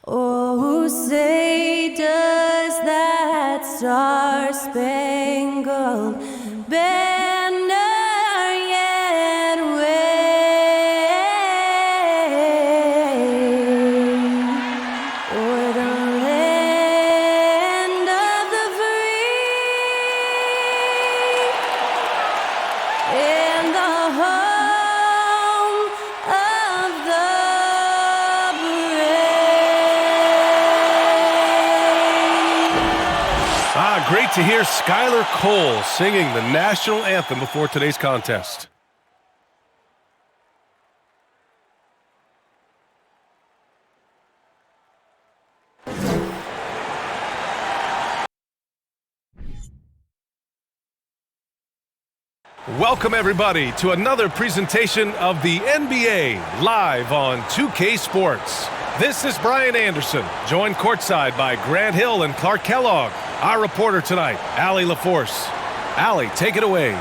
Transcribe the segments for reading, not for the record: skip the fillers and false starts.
Oh, say does that star-spangled banner yet wave o'er the land of the free and the home of the Great to hear Skylar Cole singing the national anthem before today's contest. Welcome everybody to another presentation of the NBA live on 2K Sports. This is Brian Anderson, joined courtside by Grant Hill and Clark Kellogg. Our reporter tonight, Allie LaForce. Allie, take it away.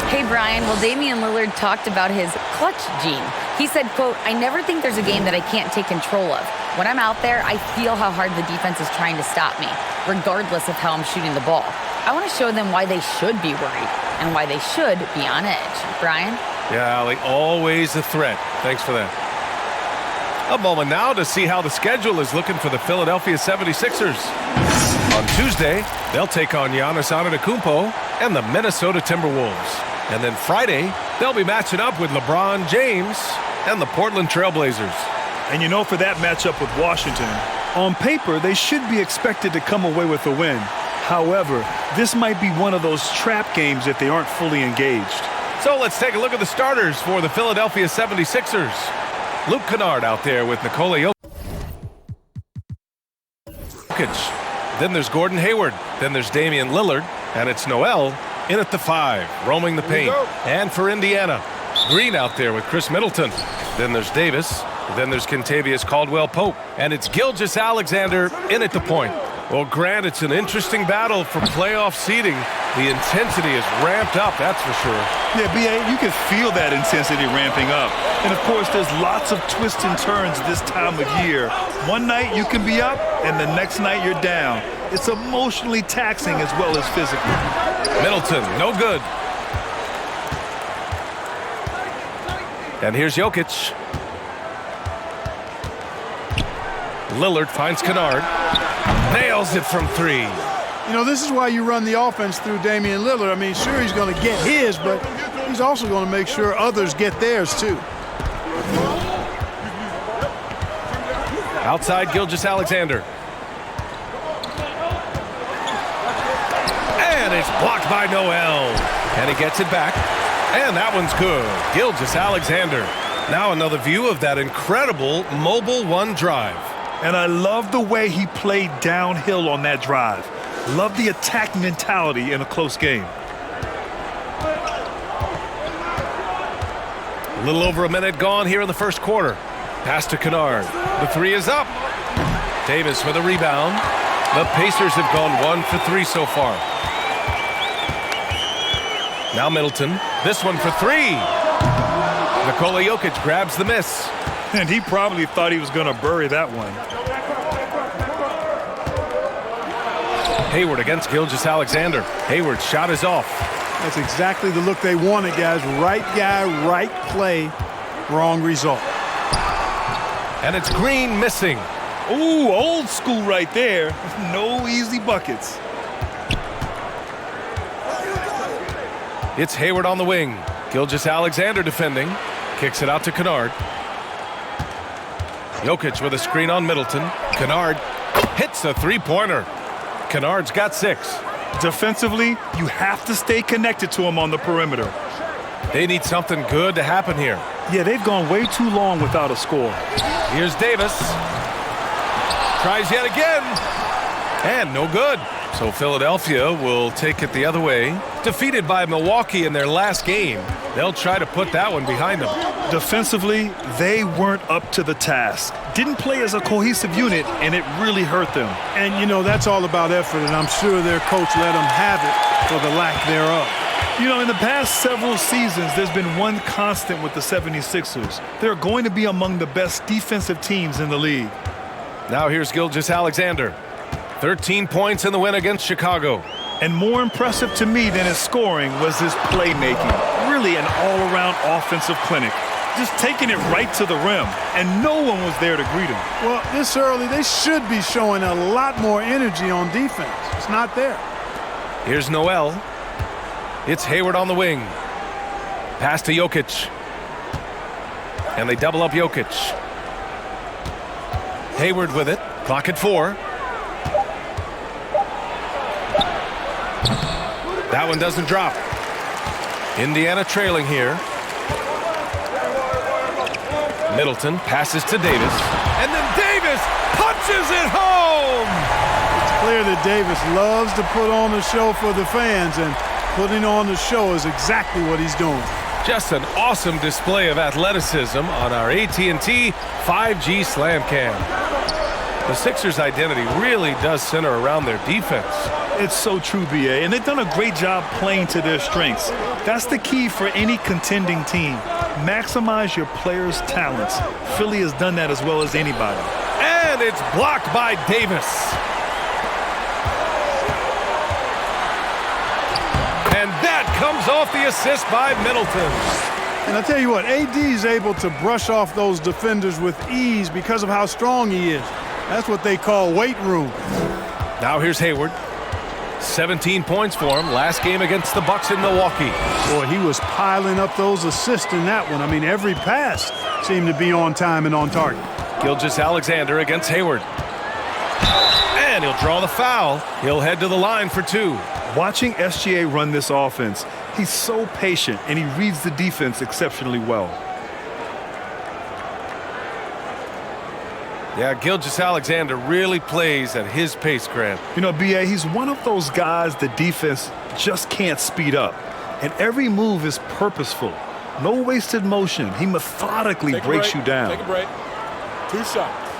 Hey, Brian. Well, Damian Lillard talked about his clutch gene. He said, quote, "I never think there's a game that I can't take control of. When I'm out there, I feel how hard the defense is trying to stop me, regardless of how I'm shooting the ball. I want to show them why they should be worried and why they should be on edge." Brian? Yeah, Allie, always a threat. Thanks for that. A moment now to see how the schedule is looking for the Philadelphia 76ers. On Tuesday, they'll take on Giannis Antetokounmpo and the Minnesota Timberwolves. And then Friday, they'll be matching up with LeBron James and the Portland Trailblazers. And you know, for that matchup with Washington, on paper, they should be expected to come away with a win. However, this might be one of those trap games if they aren't fully engaged. So let's take a look at the starters for the Philadelphia 76ers. Luke Kennard out there with Nikola Jokic. Then there's Gordon Hayward. Then there's Damian Lillard. And it's Noel in at the 5, roaming the paint. And for Indiana, Green out there with Chris Middleton. Then there's Davis. Then there's Kentavious Caldwell-Pope. And it's Gilgeous-Alexander in at the point. Well, Grant, it's an interesting battle for playoff seeding. The intensity is ramped up, that's for sure. Yeah, B.A., you can feel that intensity ramping up. And, of course, there's lots of twists and turns this time of year. One night you can be up, and the next night you're down. It's emotionally taxing as well as physical. Middleton, no good. And here's Jokic. Lillard finds Kennard. Nails it from 3. You know, this is why you run the offense through Damian Lillard. I mean, sure, he's going to get his, but he's also going to make sure others get theirs, too. Outside, Gilgeous-Alexander. And it's blocked by Noel. And he gets it back. And that one's good. Gilgeous-Alexander. Now another view of that incredible mobile one drive. And I love the way he played downhill on that drive. Love the attack mentality in a close game. A little over a minute gone here in the first quarter. Pass to Kennard. The 3 is up. Davis with a rebound. The Pacers have gone 1 for 3 so far. Now Middleton. This one for 3. Nikola Jokic grabs the miss. And he probably thought he was going to bury that one. Hayward against Gilgeous-Alexander. Hayward's shot is off. That's exactly the look they wanted, guys. Right guy, right play, wrong result. And it's Green missing. Ooh, old school right there. No easy buckets. It's Hayward on the wing. Gilgeous-Alexander defending. Kicks it out to Kennard. Jokic with a screen on Middleton. Kennard hits a three-pointer. Kennard's got 6. Defensively, you have to stay connected to him on the perimeter. They need something good to happen here. Yeah, they've gone way too long without a score. Here's Davis. Tries yet again. And no good. So Philadelphia will take it the other way. Defeated by Milwaukee in their last game. They'll try to put that one behind them. Defensively, they weren't up to the task. Didn't play as a cohesive unit, and it really hurt them. And, you know, that's all about effort, and I'm sure their coach let them have it for the lack thereof. You know, in the past several seasons, there's been one constant with the 76ers. They're going to be among the best defensive teams in the league. Now here's Gilgeous-Alexander. 13 points in the win against Chicago. And more impressive to me than his scoring was his playmaking. Really an all-around offensive clinic. Just taking it right to the rim, and no one was there to greet him. Well, this early, they should be showing a lot more energy on defense. It's not there. Here's Noel. It's Hayward on the wing. Pass to Jokic. And they double up Jokic. Hayward with it. Clock at 4. That one doesn't drop. Indiana trailing here. Middleton passes to Davis. And then Davis punches it home! It's clear that Davis loves to put on a show for the fans, and putting on the show is exactly what he's doing. Just an awesome display of athleticism on our AT&T 5G Slam Cam. The Sixers' identity really does center around their defense. It's so true, BA, and they've done a great job playing to their strengths. That's the key for any contending team. Maximize your players' talents. Philly has done that as well as anybody. And it's blocked by Davis. And that comes off the assist by Middleton. And I tell you what, AD is able to brush off those defenders with ease because of how strong he is. That's what they call weight room. Now here's Hayward. 17 points for him last game against the Bucks in Milwaukee. Boy, he was piling up those assists in that one. I mean, every pass seemed to be on time and on target. Gilgeous-Alexander against Hayward. And he'll draw the foul. He'll head to the line for 2. Watching SGA run this offense, he's so patient and he reads the defense exceptionally well. Yeah, Gilgeous-Alexander really plays at his pace, Grant. You know, BA, he's one of those guys the defense just can't speed up. And every move is purposeful. No wasted motion. He methodically breaks you down. Take a break. 2 shots.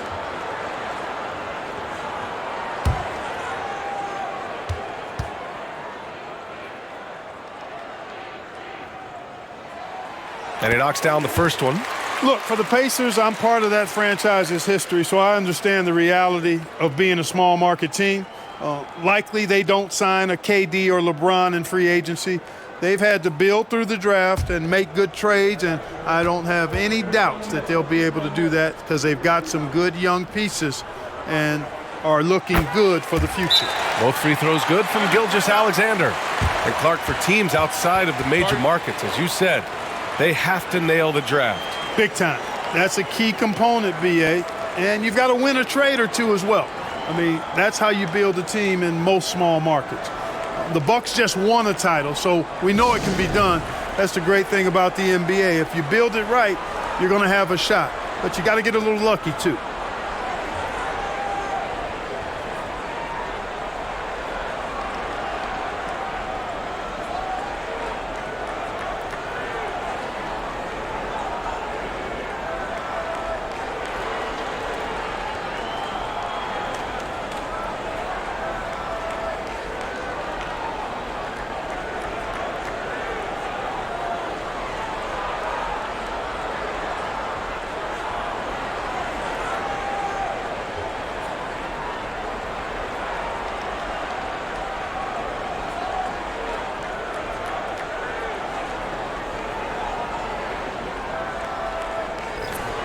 And he knocks down the first one. Look, for the Pacers, I'm part of that franchise's history, so I understand the reality of being a small market team. Likely they don't sign a KD or LeBron in free agency. They've had to build through the draft and make good trades, and I don't have any doubts that they'll be able to do that because they've got some good young pieces and are looking good for the future. Both free throws good from Gilgeous-Alexander. And Clark, for teams outside of the major markets, as you said, they have to nail the draft. Big time. That's a key component, BA. And you've got to win a trade or two as well. I mean, that's how you build a team in most small markets. The Bucks just won a title, so we know it can be done. That's the great thing about the NBA. If you build it right, you're going to have a shot. But you got to get a little lucky, too.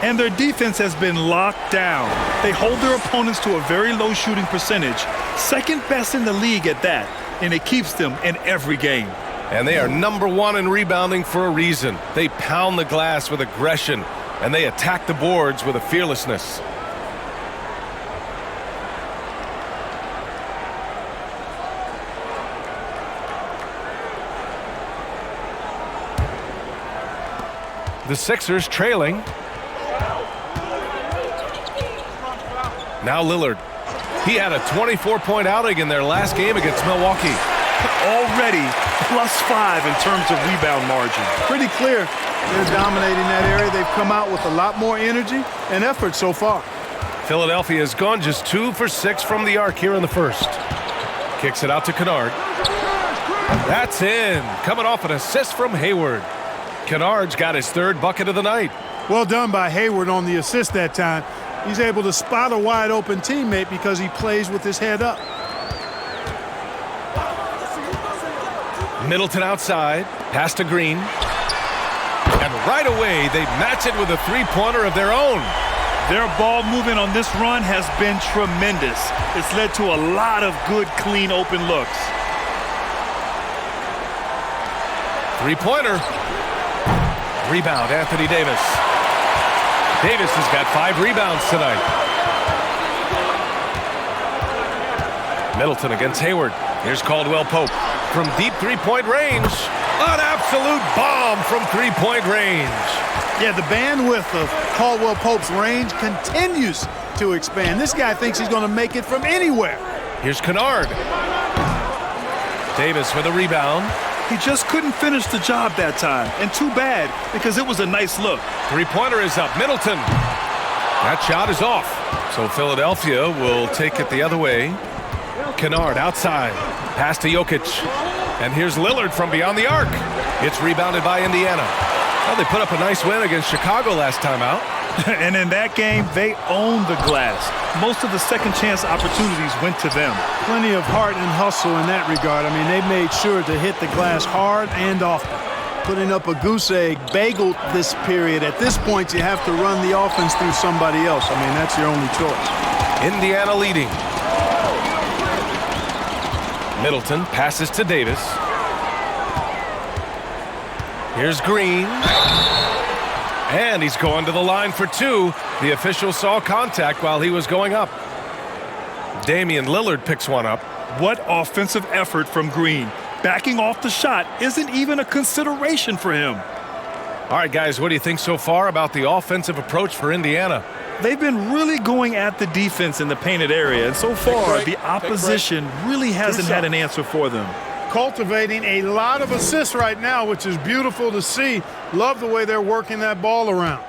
And their defense has been locked down. They hold their opponents to a very low shooting percentage, second best in the league at that, and it keeps them in every game. And they are #1 in rebounding for a reason. They pound the glass with aggression, and they attack the boards with a fearlessness. The Sixers trailing. Now Lillard. He had a 24-point outing in their last game against Milwaukee. Already +5 in terms of rebound margin. Pretty clear they're dominating that area. They've come out with a lot more energy and effort so far. Philadelphia has gone just 2 for 6 from the arc here in the first. Kicks it out to Kennard. That's in. Coming off an assist from Hayward. Kennard's got his 3rd bucket of the night. Well done by Hayward on the assist that time. He's able to spot a wide open teammate because he plays with his head up. Middleton outside, pass to Green. And right away, they match it with a three-pointer of their own. Their ball movement on this run has been tremendous. It's led to a lot of good, clean, open looks. Three-pointer. Rebound, Anthony Davis. Davis has got 5 rebounds tonight. Middleton against Hayward. Here's Caldwell Pope. From deep three-point range, an absolute bomb from three-point range. Yeah, the bandwidth of Caldwell Pope's range continues to expand. This guy thinks he's going to make it from anywhere. Here's Kennard. Davis with a rebound. He just couldn't finish the job that time, and too bad, because it was a nice look. Three-pointer is up. Middleton. That shot is off. So Philadelphia will take it the other way. Kennard outside. Pass to Jokic. And here's Lillard from beyond the arc. It's rebounded by Indiana. Well, they put up a nice win against Chicago last time out. And in that game, they owned the glass. Most of the second chance opportunities went to them. Plenty of heart and hustle in that regard. I mean, they made sure to hit the glass hard and often. Putting up a goose egg, bageled this period. At this point, you have to run the offense through somebody else. I mean, that's your only choice. Indiana leading. Middleton passes to Davis. Here's Green. And he's going to the line for 2. The official saw contact while he was going up. Damian Lillard picks one up. What offensive effort from Green. Backing off the shot isn't even a consideration for him. All right, guys, what do you think so far about the offensive approach for Indiana? They've been really going at the defense in the painted area, and so far the opposition really hasn't had an answer for them. Cultivating a lot of assists right now, which is beautiful to see. Love the way they're working that ball around.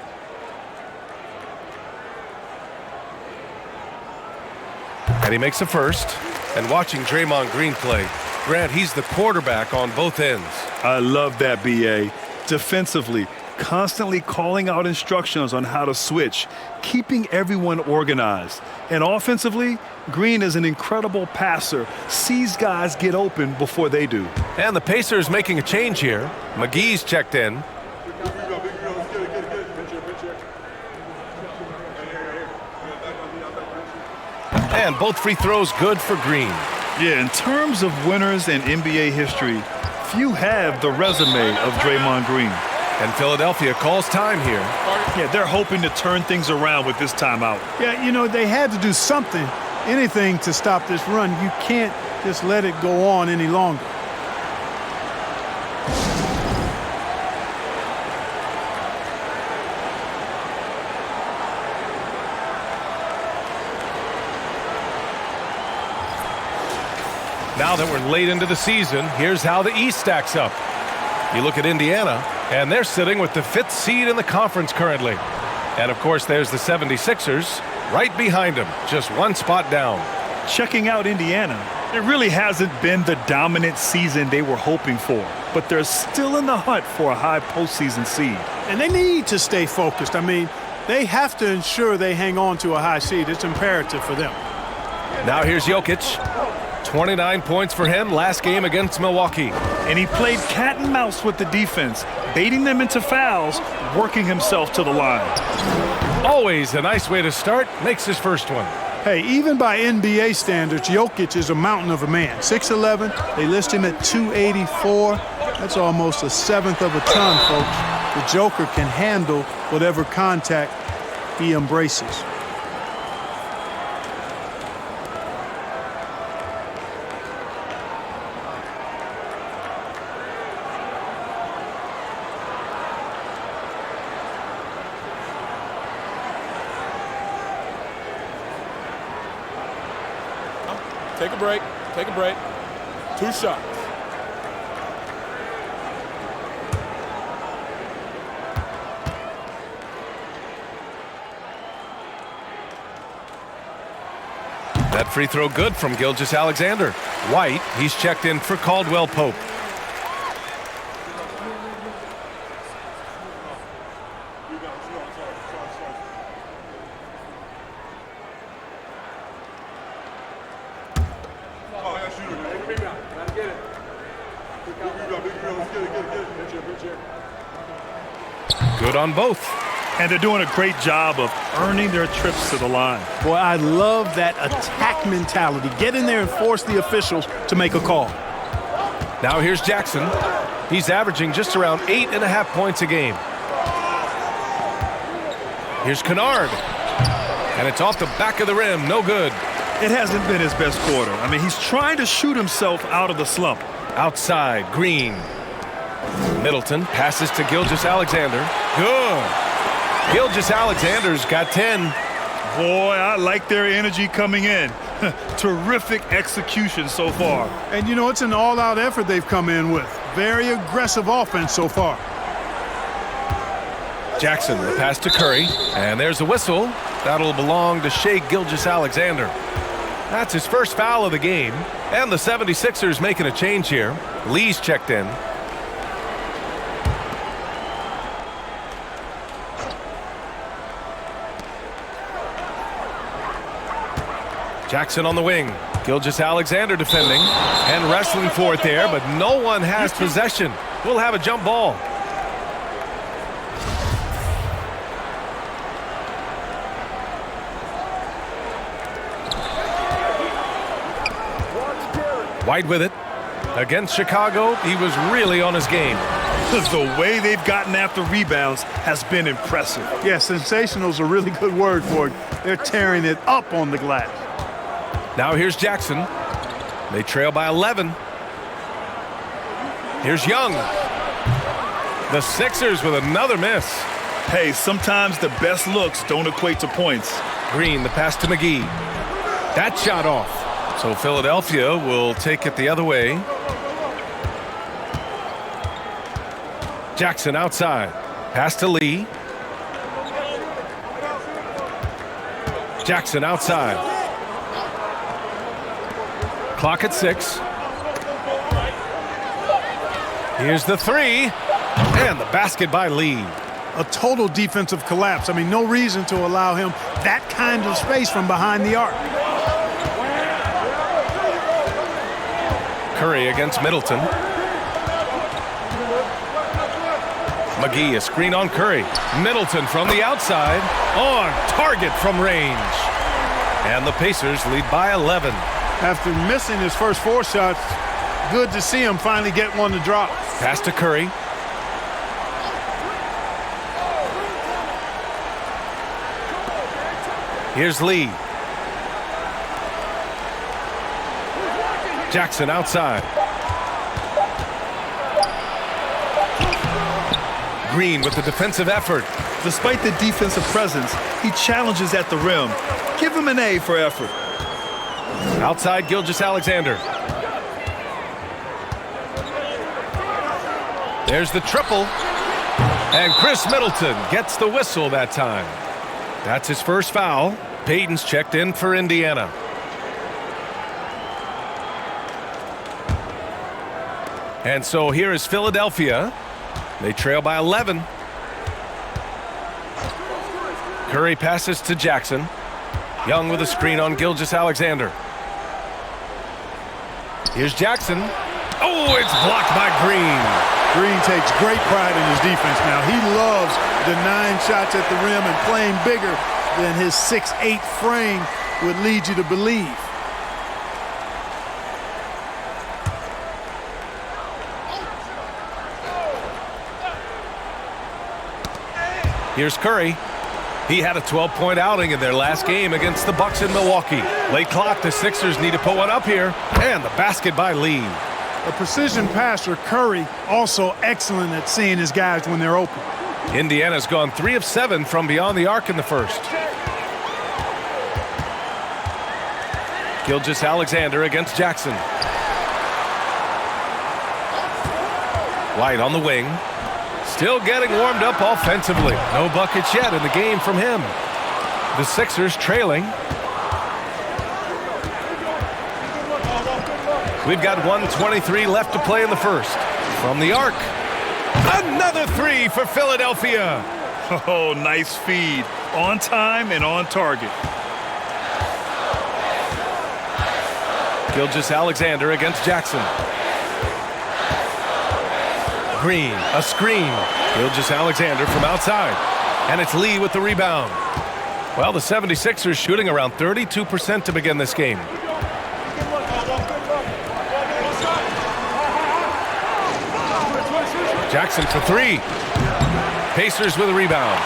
And he makes a first. And watching Draymond Green play, Grant, he's the quarterback on both ends. I love that, BA. Defensively, constantly calling out instructions on how to switch, keeping everyone organized. And offensively, Green is an incredible passer, sees guys get open before they do. And the Pacers making a change here. McGee's checked in. And both free throws good for Green. Yeah, in terms of winners in NBA history, few have the resume of Draymond Green. And Philadelphia calls time here. Yeah, they're hoping to turn things around with this timeout. Yeah, you know, they had to do something, anything to stop this run. You can't just let it go on any longer. Now that we're late into the season, here's how the East stacks up. You look at Indiana, and they're sitting with the 5th seed in the conference currently. And, of course, there's the 76ers right behind them, just one spot down. Checking out Indiana, it really hasn't been the dominant season they were hoping for, but they're still in the hunt for a high postseason seed. And they need to stay focused. I mean, they have to ensure they hang on to a high seed. It's imperative for them. Now here's Jokic. 29 points for him last game against Milwaukee. And he played cat and mouse with the defense, baiting them into fouls, working himself to the line. Always a nice way to start. Makes his first one. Hey, even by NBA standards, Jokic is a mountain of a man. 6'11", they list him at 284. That's almost a seventh of a ton, folks. The Joker can handle whatever contact he embraces. Take a break. Take a break. 2 shots. That free throw good from Gilgeous-Alexander. White, he's checked in for Caldwell Pope. Good on both. And they're doing a great job of earning their trips to the line. Boy, I love that attack mentality. Get in there and force the officials to make a call. Now here's Jackson. He's averaging just around 8.5 points a game. Here's Kennard. And it's off the back of the rim. No good. It hasn't been his best quarter. I mean, he's trying to shoot himself out of the slump. Outside, Green. Middleton passes to Gilgeous-Alexander. Good. Gilgeous-Alexander's got 10. Boy, I like their energy coming in. Terrific execution so far. And, you know, it's an all-out effort they've come in with. Very aggressive offense so far. Jackson, the pass to Curry. And there's a whistle. That'll belong to Shai Gilgeous-Alexander. That's his first foul of the game. And the 76ers making a change here. Lee's checked in. Jackson on the wing. Gilgeous-Alexander defending and wrestling for it there, but no one has possession. We'll have a jump ball. White with it. Against Chicago, he was really on his game. The way they've gotten after rebounds has been impressive. Yeah, sensational is a really good word for it. They're tearing it up on the glass. Now here's Jackson. They trail by 11. Here's Young. The Sixers with another miss. Hey, sometimes the best looks don't equate to points. Green, the pass to McGee. That shot off. So Philadelphia will take it the other way. Jackson outside. Pass to Lee. Jackson outside. Clock at 6. Here's the three. And the basket by Lee. A total defensive collapse. I mean, no reason to allow him that kind of space from behind the arc. Curry against Middleton. McGee, a screen on Curry. Middleton from the outside. On target from range. And the Pacers lead by 11. After missing his first 4 shots, good to see him finally get one to drop. Pass to Curry. Here's Lee. Jackson outside. Green with the defensive effort. Despite the defensive presence, he challenges at the rim. Give him an A for effort. Outside Gilgeous-Alexander. There's the triple. And Chris Middleton gets the whistle that time. That's his first foul. Payton's checked in for Indiana. And so here is Philadelphia. They trail by 11. Curry passes to Jackson. Young with a screen on Gilgeous-Alexander. Here's Jackson. Oh, it's blocked by Green. Green takes great pride in his defense now. He loves denying shots at the rim and playing bigger than his 6'8" frame would lead you to believe. Here's Curry. He had a 12-point outing in their last game against the Bucks in Milwaukee. Late clock, the Sixers need to put one up here. And the basket by Lee. A precision passer, Curry, also excellent at seeing his guys when they're open. Indiana's gone 3 of 7 from beyond the arc in the first. Gilgeous-Alexander against Jackson. White on the wing. Still getting warmed up offensively. No buckets yet in the game from him. The Sixers trailing. We've got 1:23 left to play in the first. From the arc. Another three for Philadelphia. Oh, nice feed. On time and on target. Gilgeous-Alexander against Jackson. Green, a screen. Gilgeous-Alexander from outside. And it's Lee with the rebound. Well, the 76ers shooting around 32% to begin this game. Jackson for three. Pacers with a rebound.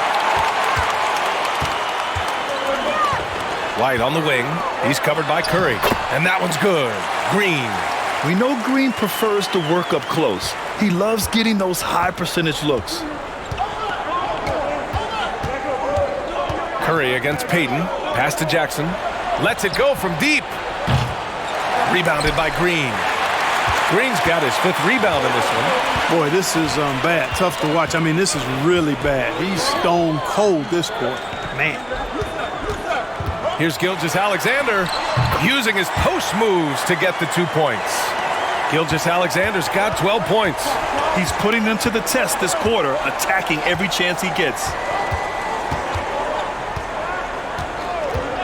White on the wing. He's covered by Curry. And that one's good. Green. We know Green prefers to work up close. He loves getting those high percentage looks. Curry against Payton. Pass to Jackson. Lets it go from deep. Rebounded by Green. Green's got his 5th rebound in this one. Boy, this is bad. Tough to watch. I mean, this is really bad. He's stone cold this quarter. Man. Here's Gilgeous-Alexander using his post moves to get the 2 points. Gilgeous-Alexander's got 12 points. He's putting them to the test this quarter, attacking every chance he gets.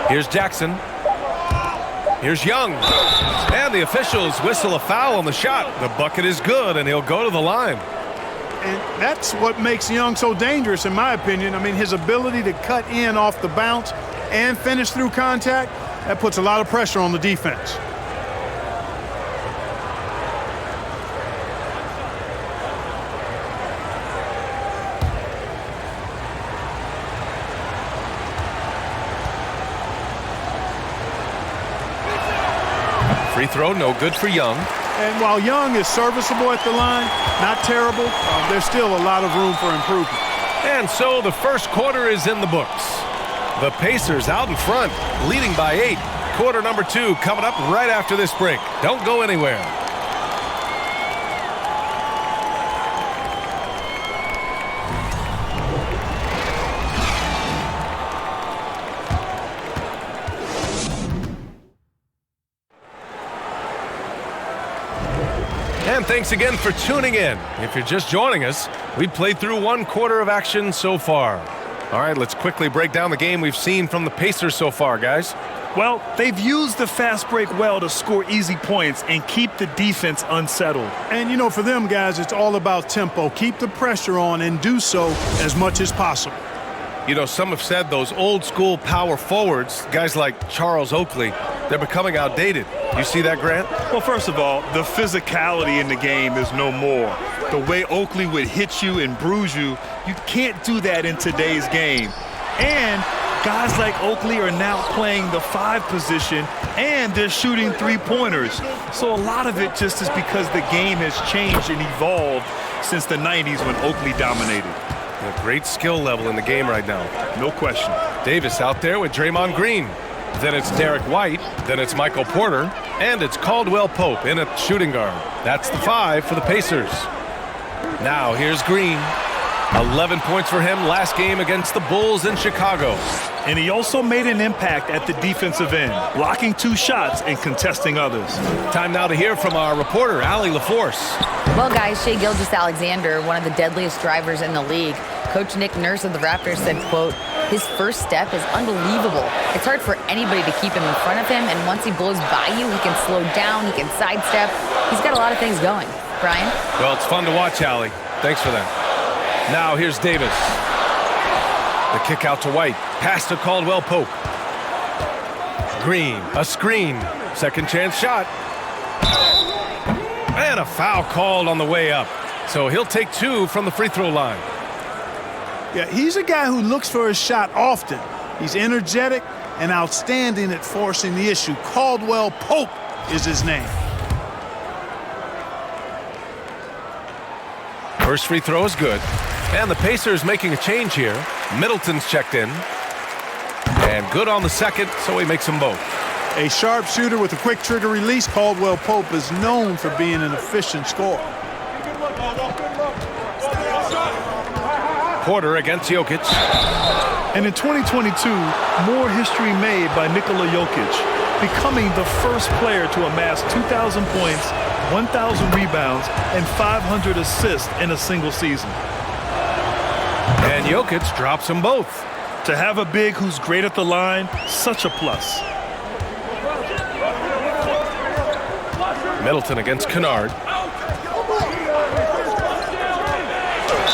Here's Jackson. Here's Young. And the officials whistle a foul on the shot. The bucket is good, and he'll go to the line. And that's what makes Young so dangerous, in my opinion. I mean, his ability to cut in off the bounce and finish through contact, that puts a lot of pressure on the defense. Free throw, no good for Young. And while Young is serviceable at the line, not terrible, there's still a lot of room for improvement. And so the first quarter is in the books. The Pacers out in front, leading by 8. Quarter number 2 coming up right after this break. Don't go anywhere. And thanks again for tuning in. If you're just joining us, we've played through 1 quarter of action so far. All right, let's quickly break down the game we've seen from the Pacers so far, guys. Well, they've used the fast break well to score easy points and keep the defense unsettled. And, you know, for them guys, it's all about tempo. Keep the pressure on and do so as much as possible. You know, some have said those old school power forwards, guys like Charles Oakley, they're becoming outdated. You see that, Grant? Well, first of all, the physicality in the game is no more. The way Oakley would hit you and bruise you, you can't do that in today's game. And guys like Oakley are now playing the 5 position, and they're shooting 3-pointers. So a lot of it just is because the game has changed and evolved since the 90s when Oakley dominated. A great skill level in the game right now. No question. Davis out there with Draymond Green. Then it's Derek White. Then it's Michael Porter. And it's Caldwell Pope in at shooting guard. That's the 5 for the Pacers. Now here's Green. 11 points for him last game against the Bulls in Chicago. And he also made an impact at the defensive end, blocking 2 shots and contesting others. Time now to hear from our reporter, Allie LaForce. Well, guys, Shai Gilgeous-Alexander, one of the deadliest drivers in the league. Coach Nick Nurse of the Raptors said, quote, his first step is unbelievable. It's hard for anybody to keep him in front of him, and once he blows by you, he can slow down, he can sidestep. He's got a lot of things going. Brian? Well, it's fun to watch, Allie. Thanks for that. Now here's Davis. The kick out to White. Pass to Caldwell Pope. Green, a screen. Second chance shot. And a foul called on the way up. So he'll take 2 from the free throw line. Yeah, he's a guy who looks for his shot often. He's energetic and outstanding at forcing the issue. Caldwell Pope is his name. First free throw is good. And the Pacers making a change here. Middleton's checked in. And good on the second, so he makes them both. A sharp shooter with a quick trigger release, Caldwell Pope is known for being an efficient scorer. Porter against Jokic. And in 2022, more history made by Nikola Jokic, becoming the first player to amass 2,000 points, 1,000 rebounds, and 500 assists in a single season. And Jokic drops them both. To have a big who's great at the line, such a plus. Middleton against Kennard.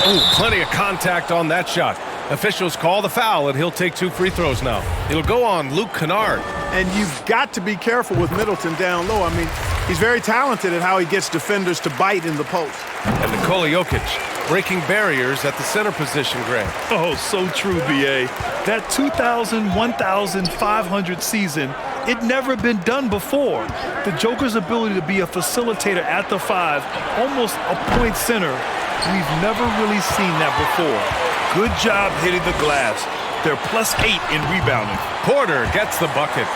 Ooh, plenty of contact on that shot. Officials call the foul, and he'll take 2 free throws now. It'll go on Luke Kennard. And you've got to be careful with Middleton down low. I mean, he's very talented at how he gets defenders to bite in the post. And Nikola Jokic breaking barriers at the center position, Grant. Oh, so true, B.A. That 1,500 season, it never been done before. The Joker's ability to be a facilitator at the 5, almost a point center, we've never really seen that before. Good job hitting the glass. They're +8 in rebounding. Porter gets the bucket.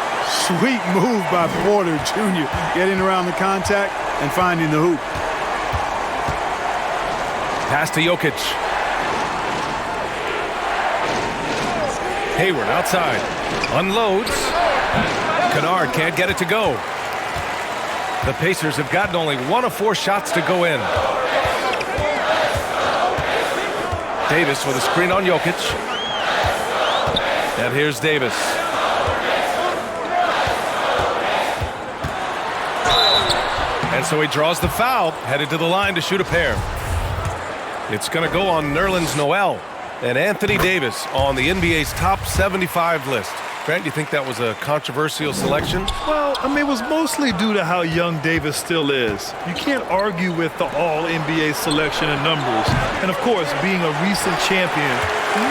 Sweet move by Porter Jr. getting around the contact and finding the hoop. Pass to Jokic. Hayward outside. Unloads. Kennard can't get it to go. The Pacers have gotten only 1 of 4 shots to go in. Davis with a screen on Jokic. And here's Davis. And so he draws the foul, headed to the line to shoot a pair. It's going to go on Nerlens Noel and Anthony Davis on the NBA's top 75 list. Grant, you think that was a controversial selection? Well, I mean, it was mostly due to how young Davis still is. You can't argue with the all-NBA selection and numbers. And, of course, being a recent champion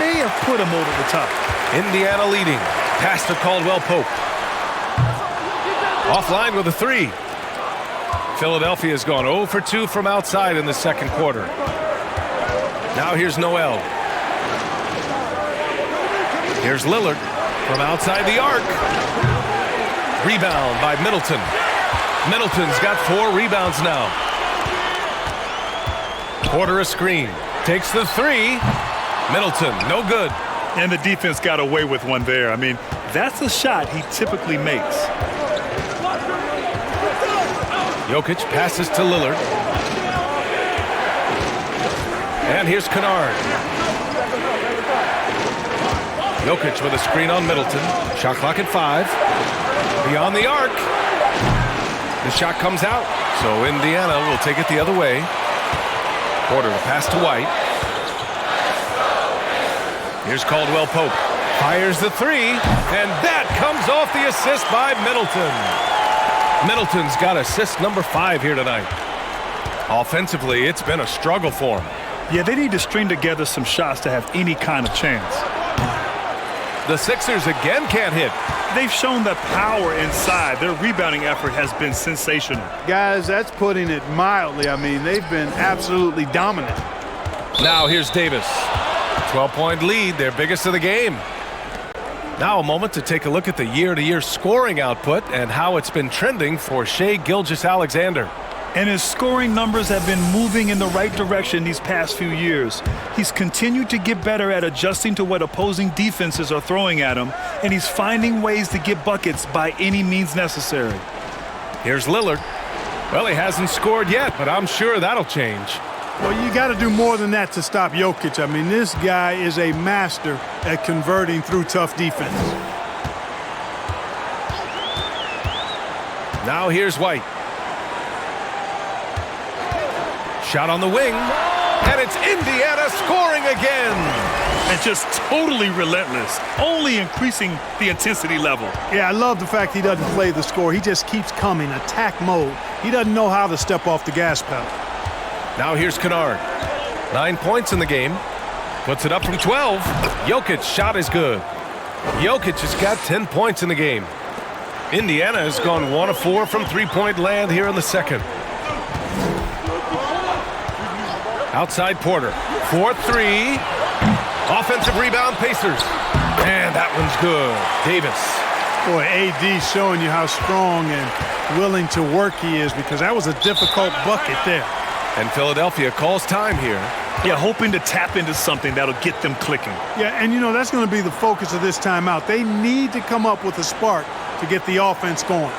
may have put him over the top. Indiana leading. Pass to Caldwell Pope. Offline with a 3. Philadelphia's gone 0 for 2 from outside in the second quarter. Now here's Noel. Here's Lillard from outside the arc. Rebound by Middleton. Middleton's got 4 rebounds now. Porter a screen. Takes the 3. Middleton, no good. And the defense got away with one there. I mean, that's a shot he typically makes. Jokic passes to Lillard. And here's Kennard. Jokic with a screen on Middleton. Shot clock at 5. Beyond the arc. The shot comes out. So Indiana will take it the other way. Porter to pass to White. Here's Caldwell Pope. Fires the 3. And that comes off the assist by Middleton. Middleton's got assist number 5 here tonight. Offensively, it's been a struggle for him. Yeah, they need to string together some shots to have any kind of chance. The Sixers again can't hit. They've shown that power inside. Their rebounding effort has been sensational. Guys, that's putting it mildly. I mean, they've been absolutely dominant. Now here's Davis. 12-point lead, their biggest of the game. Now a moment to take a look at the year-to-year scoring output and how it's been trending for Shai Gilgeous-Alexander. And his scoring numbers have been moving in the right direction these past few years. He's continued to get better at adjusting to what opposing defenses are throwing at him, and he's finding ways to get buckets by any means necessary. Here's Lillard. Well, he hasn't scored yet, but I'm sure that'll change. Well, you got to do more than that to stop Jokic. I mean, this guy is a master at converting through tough defense. Now here's White. Shot on the wing, and it's Indiana scoring again. And just totally relentless, only increasing the intensity level. Yeah, I love the fact he doesn't play the score. He just keeps coming, attack mode. He doesn't know how to step off the gas pedal. Now here's Kennard. 9 points in the game. Puts it up from 12. Jokic's shot is good. Jokic has got 10 points in the game. Indiana has gone 1 of 4 from three-point land here in the second. Outside Porter. 4-3. Offensive rebound, Pacers. And that one's good. Davis. Boy, AD showing you how strong and willing to work he is, because that was a difficult bucket there. And Philadelphia calls time here. Yeah, hoping to tap into something that'll get them clicking. Yeah, and you know, that's going to be the focus of this timeout. They need to come up with a spark to get the offense going.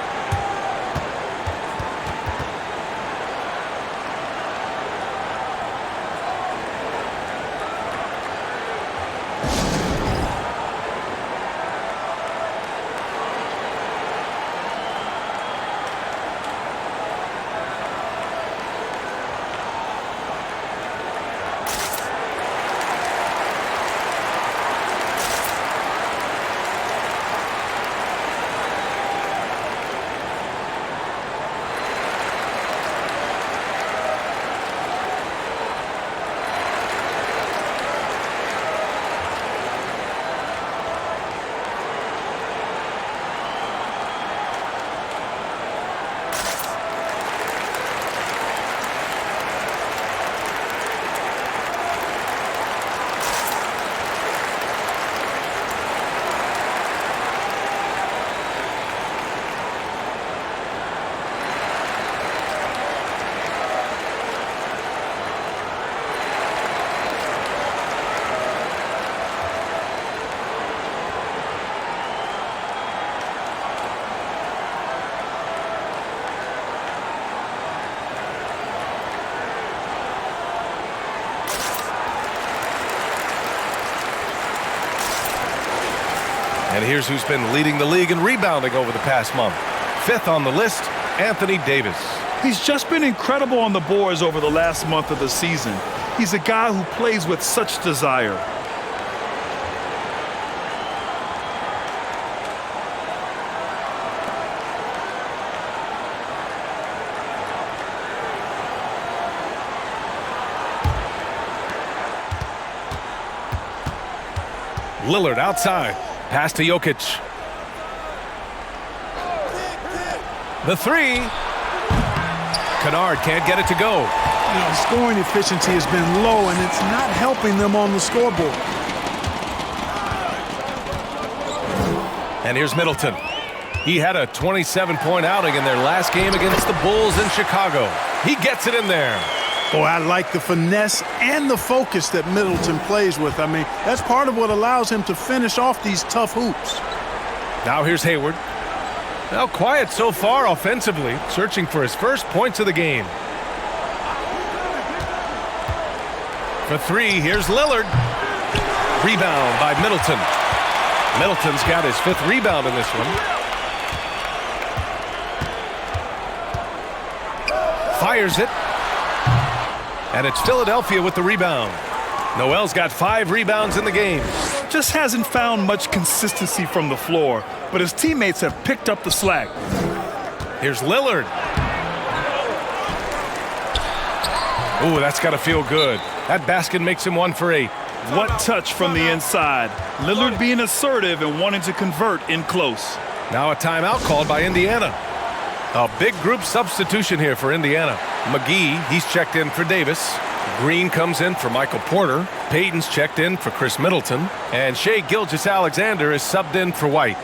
And here's who's been leading the league in rebounding over the past month. 5th on the list, Anthony Davis. He's just been incredible on the boards over the last month of the season. He's a guy who plays with such desire. Lillard outside. Pass to Jokic. The three. Kennard can't get it to go. You know, scoring efficiency has been low, and it's not helping them on the scoreboard. And here's Middleton. He had a 27-point outing in their last game against the Bulls in Chicago. He gets it in there. Boy, I like the finesse and the focus that Middleton plays with. I mean, that's part of what allows him to finish off these tough hoops. Now here's Hayward. Now quiet so far offensively, searching for his first points of the game. For three, here's Lillard. Rebound by Middleton. Middleton's got his 5th rebound in this one. Fires it. And it's Philadelphia with the rebound. Noel's got 5 rebounds in the game. Just hasn't found much consistency from the floor, but his teammates have picked up the slack. Here's Lillard. Ooh, that's got to feel good. That basket makes him 1 for 8. What touch from the inside. Lillard being assertive and wanting to convert in close. Now a timeout called by Indiana. A big group substitution here for Indiana. McGee, he's checked in for Davis. Green comes in for Michael Porter. Payton's checked in for Chris Middleton. And Shai Gilgeous-Alexander is subbed in for White.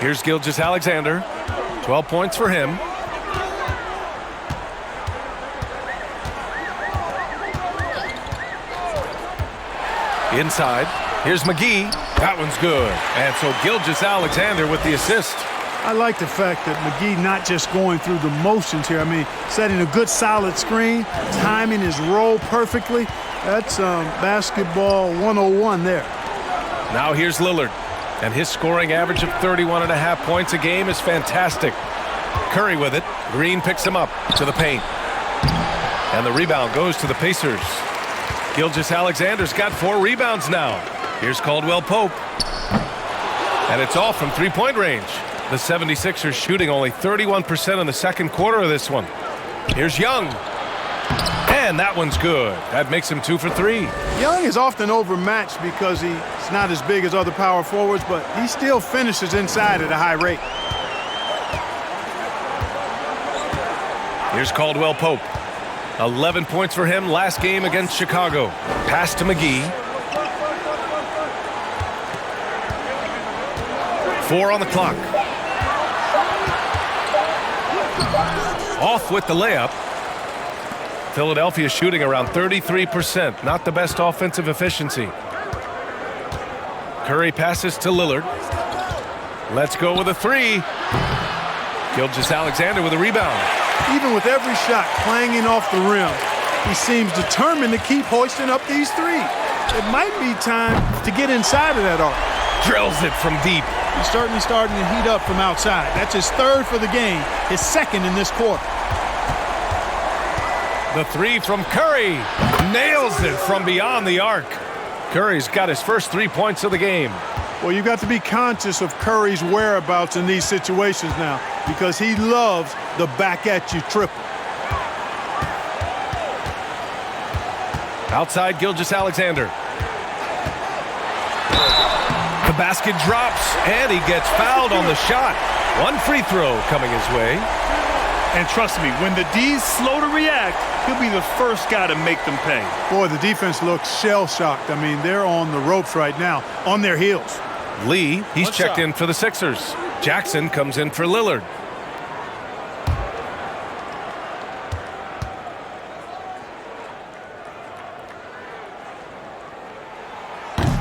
Here's Gilgeous-Alexander. 12 points for him. Inside. Here's McGee. That one's good. And so Gilgeous-Alexander with the assist. I like the fact that McGee not just going through the motions here. I mean, setting a good solid screen, timing his roll perfectly. That's basketball 101 there. Now here's Lillard. And his scoring average of 31.5 points a game is fantastic. Curry with it. Green picks him up to the paint. And the rebound goes to the Pacers. Gilgeous-Alexander's got 4 rebounds now. Here's Caldwell Pope. And it's all from three-point range. The 76ers shooting only 31% in the second quarter of this one. Here's Young. And that one's good. That makes him 2 for 3. Young is often overmatched because he's not as big as other power forwards, but he still finishes inside at a high rate. Here's Caldwell Pope. 11 points for him last game against Chicago. Pass to McGee. 4 on the clock. Off with the layup. Philadelphia shooting around 33%. Not the best offensive efficiency. Curry passes to Lillard. Let's go with a 3. Gilgeous-Alexander with a rebound. Even with every shot clanging off the rim, he seems determined to keep hoisting up these threes. It might be time to get inside of that arc. Drills it from deep. He's certainly starting to heat up from outside. That's his 3rd for the game, his 2nd in this quarter. The 3 from Curry. Nails it from beyond the arc. Curry's got his first 3 points of the game. Well, you've got to be conscious of Curry's whereabouts in these situations now because he loves the back-at-you triple. Outside Gilgeous-Alexander. The basket drops, and he gets fouled on the shot. 1 free throw coming his way. And trust me, when the D's slow to react, he'll be the first guy to make them pay. Boy, the defense looks shell-shocked. I mean, they're on the ropes right now, on their heels. Lee, he's checked in for the Sixers. Jackson comes in for Lillard.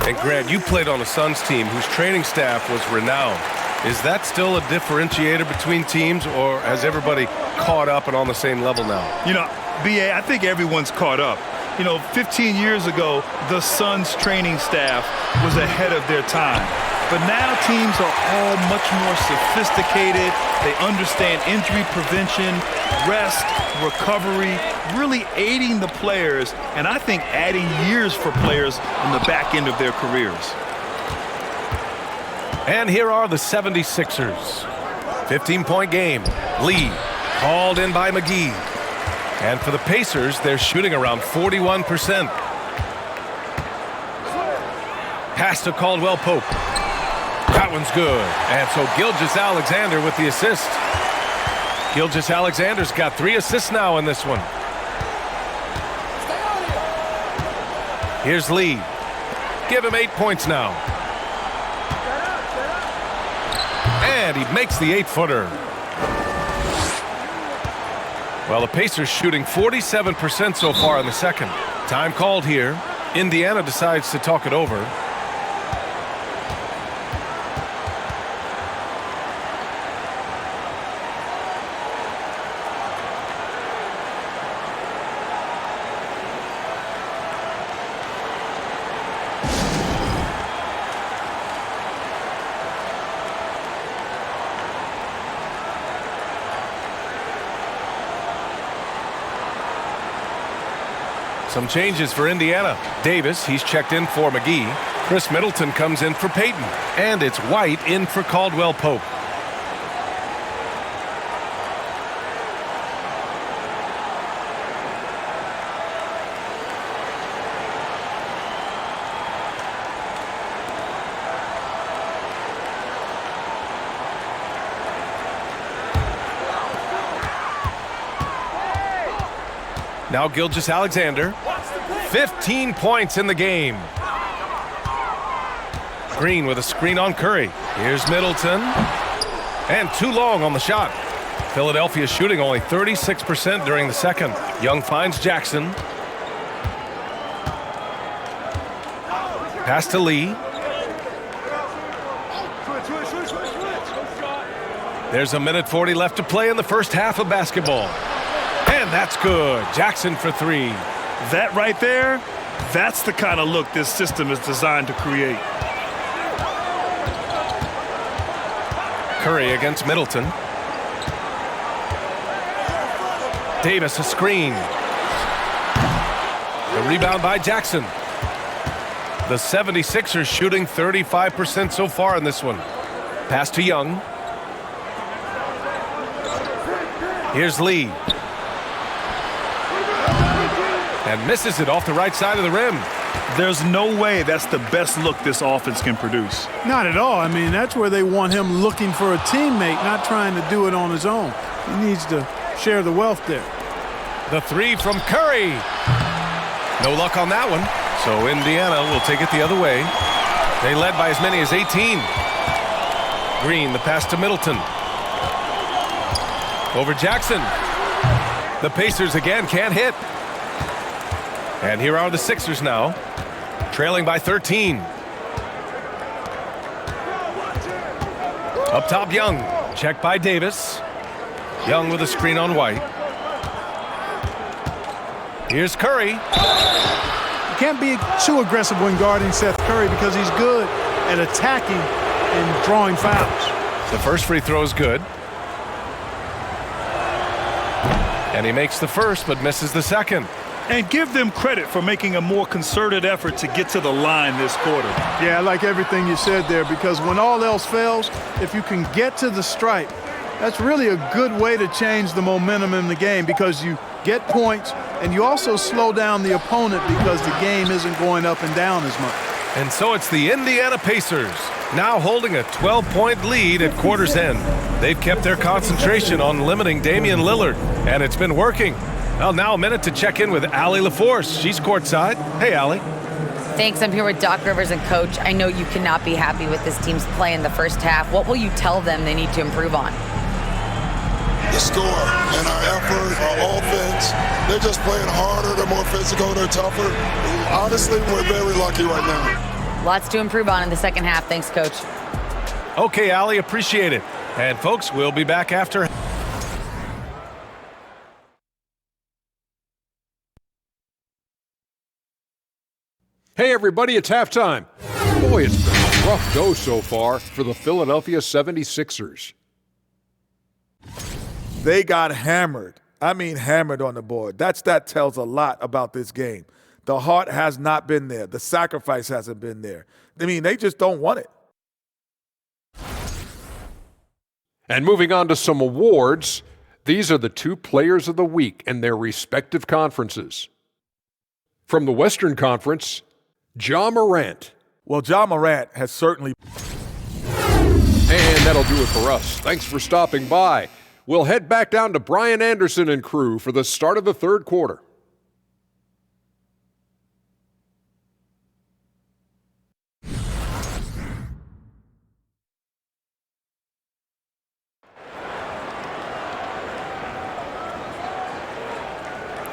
And Grant, you played on a Suns team whose training staff was renowned. Is that still a differentiator between teams, or has everybody caught up and on the same level now? You know, BA, I think everyone's caught up. You know, 15 years ago, the Suns training staff was ahead of their time. But now teams are all much more sophisticated. They understand injury prevention, rest, recovery, really aiding the players, and I think adding years for players on the back end of their careers. And here are the 76ers. 15-point game. Lee called in by McGee. And for the Pacers, they're shooting around 41%. Pass to Caldwell Pope. That one's good. And so Gilgeous-Alexander with the assist. Gilgeous-Alexander's got 3 assists now in this one. Here's Lee. Give him 8 points now. And he makes the 8-footer. Well, the Pacers shooting 47% so far in the second. Time called here. Indiana decides to talk it over. Some changes for Indiana. Davis, he's checked in for McGee. Chris Middleton comes in for Payton. And it's White in for Caldwell Pope. Now Gilgeous-Alexander. 15 points in the game. Green with a screen on Curry. Here's Middleton. And too long on the shot. Philadelphia shooting only 36% during the second. Young finds Jackson. Pass to Lee. There's 1:40 left to play in the first half of basketball. And that's good. Jackson for 3. That right there, that's the kind of look this system is designed to create. Curry against Middleton. Davis a screen. The rebound by Jackson. The 76ers shooting 35% so far in this one. Pass to Young. Here's Lee. And misses it off the right side of the rim. There's no way that's the best look this offense can produce. Not at all. I mean, that's where they want him looking for a teammate, not trying to do it on his own. He needs to share the wealth there. The 3 from Curry. No luck on that one. So Indiana will take it the other way. They led by as many as 18. Green, the pass to Middleton. Over Jackson. The Pacers again can't hit. And here are the Sixers now, trailing by 13. Up top, Young. Checked by Davis. Young with a screen on White. Here's Curry. You can't be too aggressive when guarding Seth Curry because he's good at attacking and drawing fouls. The first free throw is good. And he makes the first but misses the second. And give them credit for making a more concerted effort to get to the line this quarter. Yeah, I like everything you said there, because when all else fails, if you can get to the stripe, that's really a good way to change the momentum in the game, because you get points and you also slow down the opponent because the game isn't going up and down as much. And so it's the Indiana Pacers now holding a 12-point lead at quarter's end. They've kept their concentration on limiting Damian Lillard, and it's been working. Well, now a minute to check in with Allie LaForce. She's courtside. Hey, Allie. Thanks. I'm here with Doc Rivers and Coach. I know you cannot be happy with this team's play in the first half. What will you tell them they need to improve on? The score and our effort, our offense. They're just playing harder. They're more physical. They're tougher. Honestly, we're very lucky right now. Lots to improve on in the second half. Thanks, Coach. Okay, Allie, appreciate it. And folks, we'll be back after. Hey everybody, it's halftime. Boy, it's been a rough go so far for the Philadelphia 76ers. They got hammered. I mean hammered on the board. That tells a lot about this game. The heart has not been there. The sacrifice hasn't been there. I mean, they just don't want it. And moving on to some awards, these are the two players of the week in their respective conferences. From the Western Conference, Ja Morant. Well, Ja Morant has certainly. And that'll do it for us. Thanks for stopping by. We'll head back down to Brian Anderson and crew for the start of the third quarter.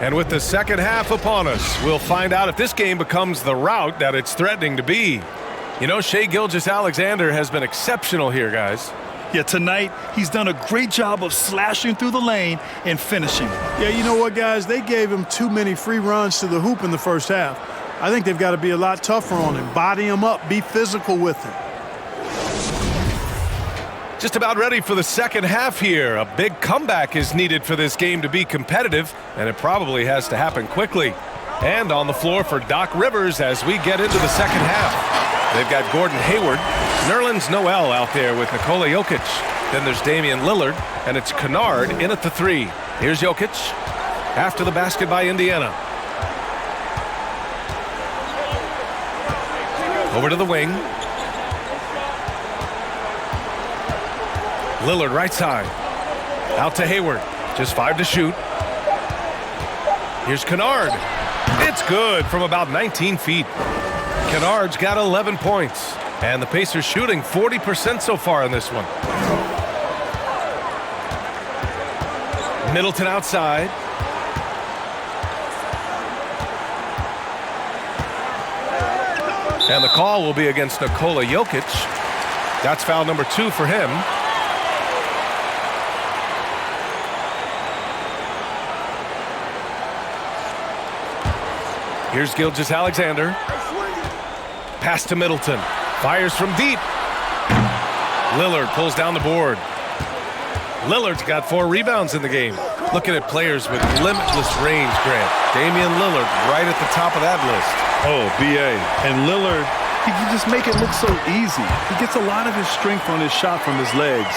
And with the second half upon us, we'll find out if this game becomes the rout that it's threatening to be. You know, Shai Gilgeous-Alexander has been exceptional here, guys. Yeah, tonight he's done a great job of slashing through the lane and finishing. Yeah, you know what, guys? They gave him too many free runs to the hoop in the first half. I think they've got to be a lot tougher on him. Body him up. Be physical with him. Just about ready for the second half here. A big comeback is needed for this game to be competitive, and it probably has to happen quickly. And on the floor for Doc Rivers as we get into the second half. They've got Gordon Hayward, Nerlens Noel out there with Nikola Jokic. Then there's Damian Lillard, and it's Kennard in at the three. Here's Jokic after the basket by Indiana. Over to the wing. Lillard right side. Out to Hayward. Just 5 to shoot. Here's Kennard. It's good from about 19 feet. Kennard's got 11 points. And the Pacers shooting 40% so far in this one. Middleton outside. And the call will be against Nikola Jokic. That's foul number 2 for him. Here's Gilgeous-Alexander. Pass to Middleton. Fires from deep. Lillard pulls down the board. Lillard's got 4 rebounds in the game. Looking at players with limitless range, Grant. Damian Lillard right at the top of that list. Oh, BA. And Lillard, he can just make it look so easy. He gets a lot of his strength on his shot from his legs.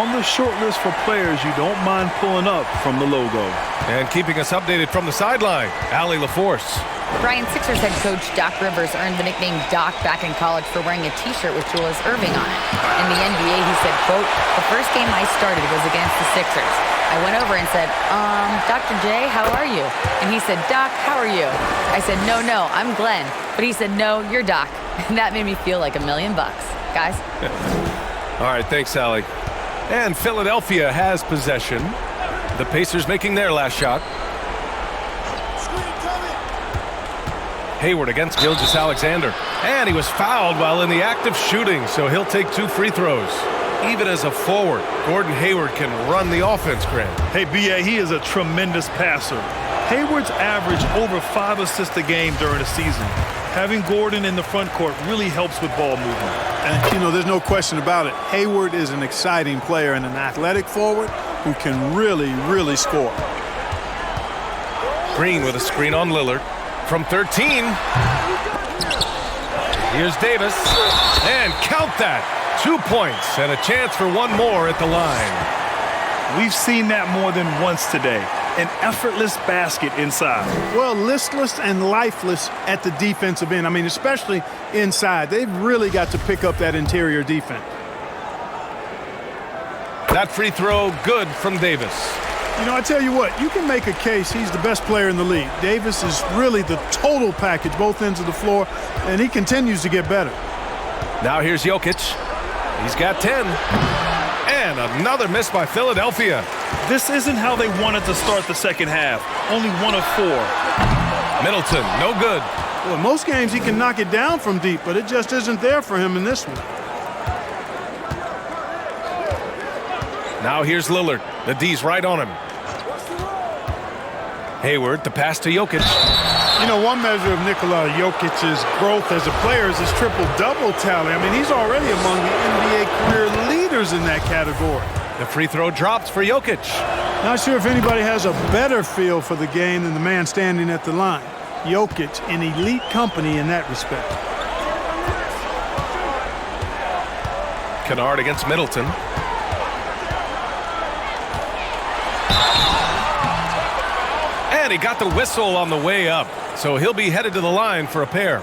On the short list for players you don't mind pulling up from the logo. And keeping us updated from the sideline, Allie LaForce. Brian, Sixers head coach Doc Rivers earned the nickname Doc back in college for wearing a T-shirt with Julius Erving on it. In the NBA, he said, quote, "The first game I started was against the Sixers. I went over and said, Dr. J, how are you?" And he said, "Doc, how are you?" I said, no, I'm Glenn." But he said, "No, you're Doc." And that made me feel like $1 million. Guys? All right, thanks, Allie. And Philadelphia has possession. The Pacers making their last shot. Hayward against Gilgeous-Alexander. And he was fouled while in the act of shooting, so he'll take 2 free throws. Even as a forward, Gordon Hayward can run the offense, Grant. Hey, BA, he is a tremendous passer. Hayward's averaged over 5 assists a game during the season. Having Gordon in the front court really helps with ball movement. And, you know, there's no question about it. Hayward is an exciting player and an athletic forward who can really score. Green with a screen on Lillard. From 13. Here's Davis. And count that. 2 points and a chance for 1 more at the line. We've seen that more than once today. An effortless basket inside. Well, listless and lifeless at the defensive end. I mean, especially inside. They've really got to pick up that interior defense. That free throw good from Davis. You know, I tell you what, you can make a case he's the best player in the league. Davis is really the total package, both ends of the floor, and he continues to get better. Now here's Jokic. He's got 10. And another miss by Philadelphia. This isn't how they wanted to start the second half. Only 1 of 4. Middleton, no good. Well, most games he can knock it down from deep, but it just isn't there for him in this one. Now here's Lillard. The D's right on him. Hayward, the pass to Jokic. You know, one measure of Nikola Jokic's growth as a player is his triple-double tally. I mean, he's already among the NBA career leaders in that category. The free throw drops for Jokic. Not sure if anybody has a better feel for the game than the man standing at the line. Jokic in elite company in that respect. Kennard against Middleton. And he got the whistle on the way up, so he'll be headed to the line for a pair.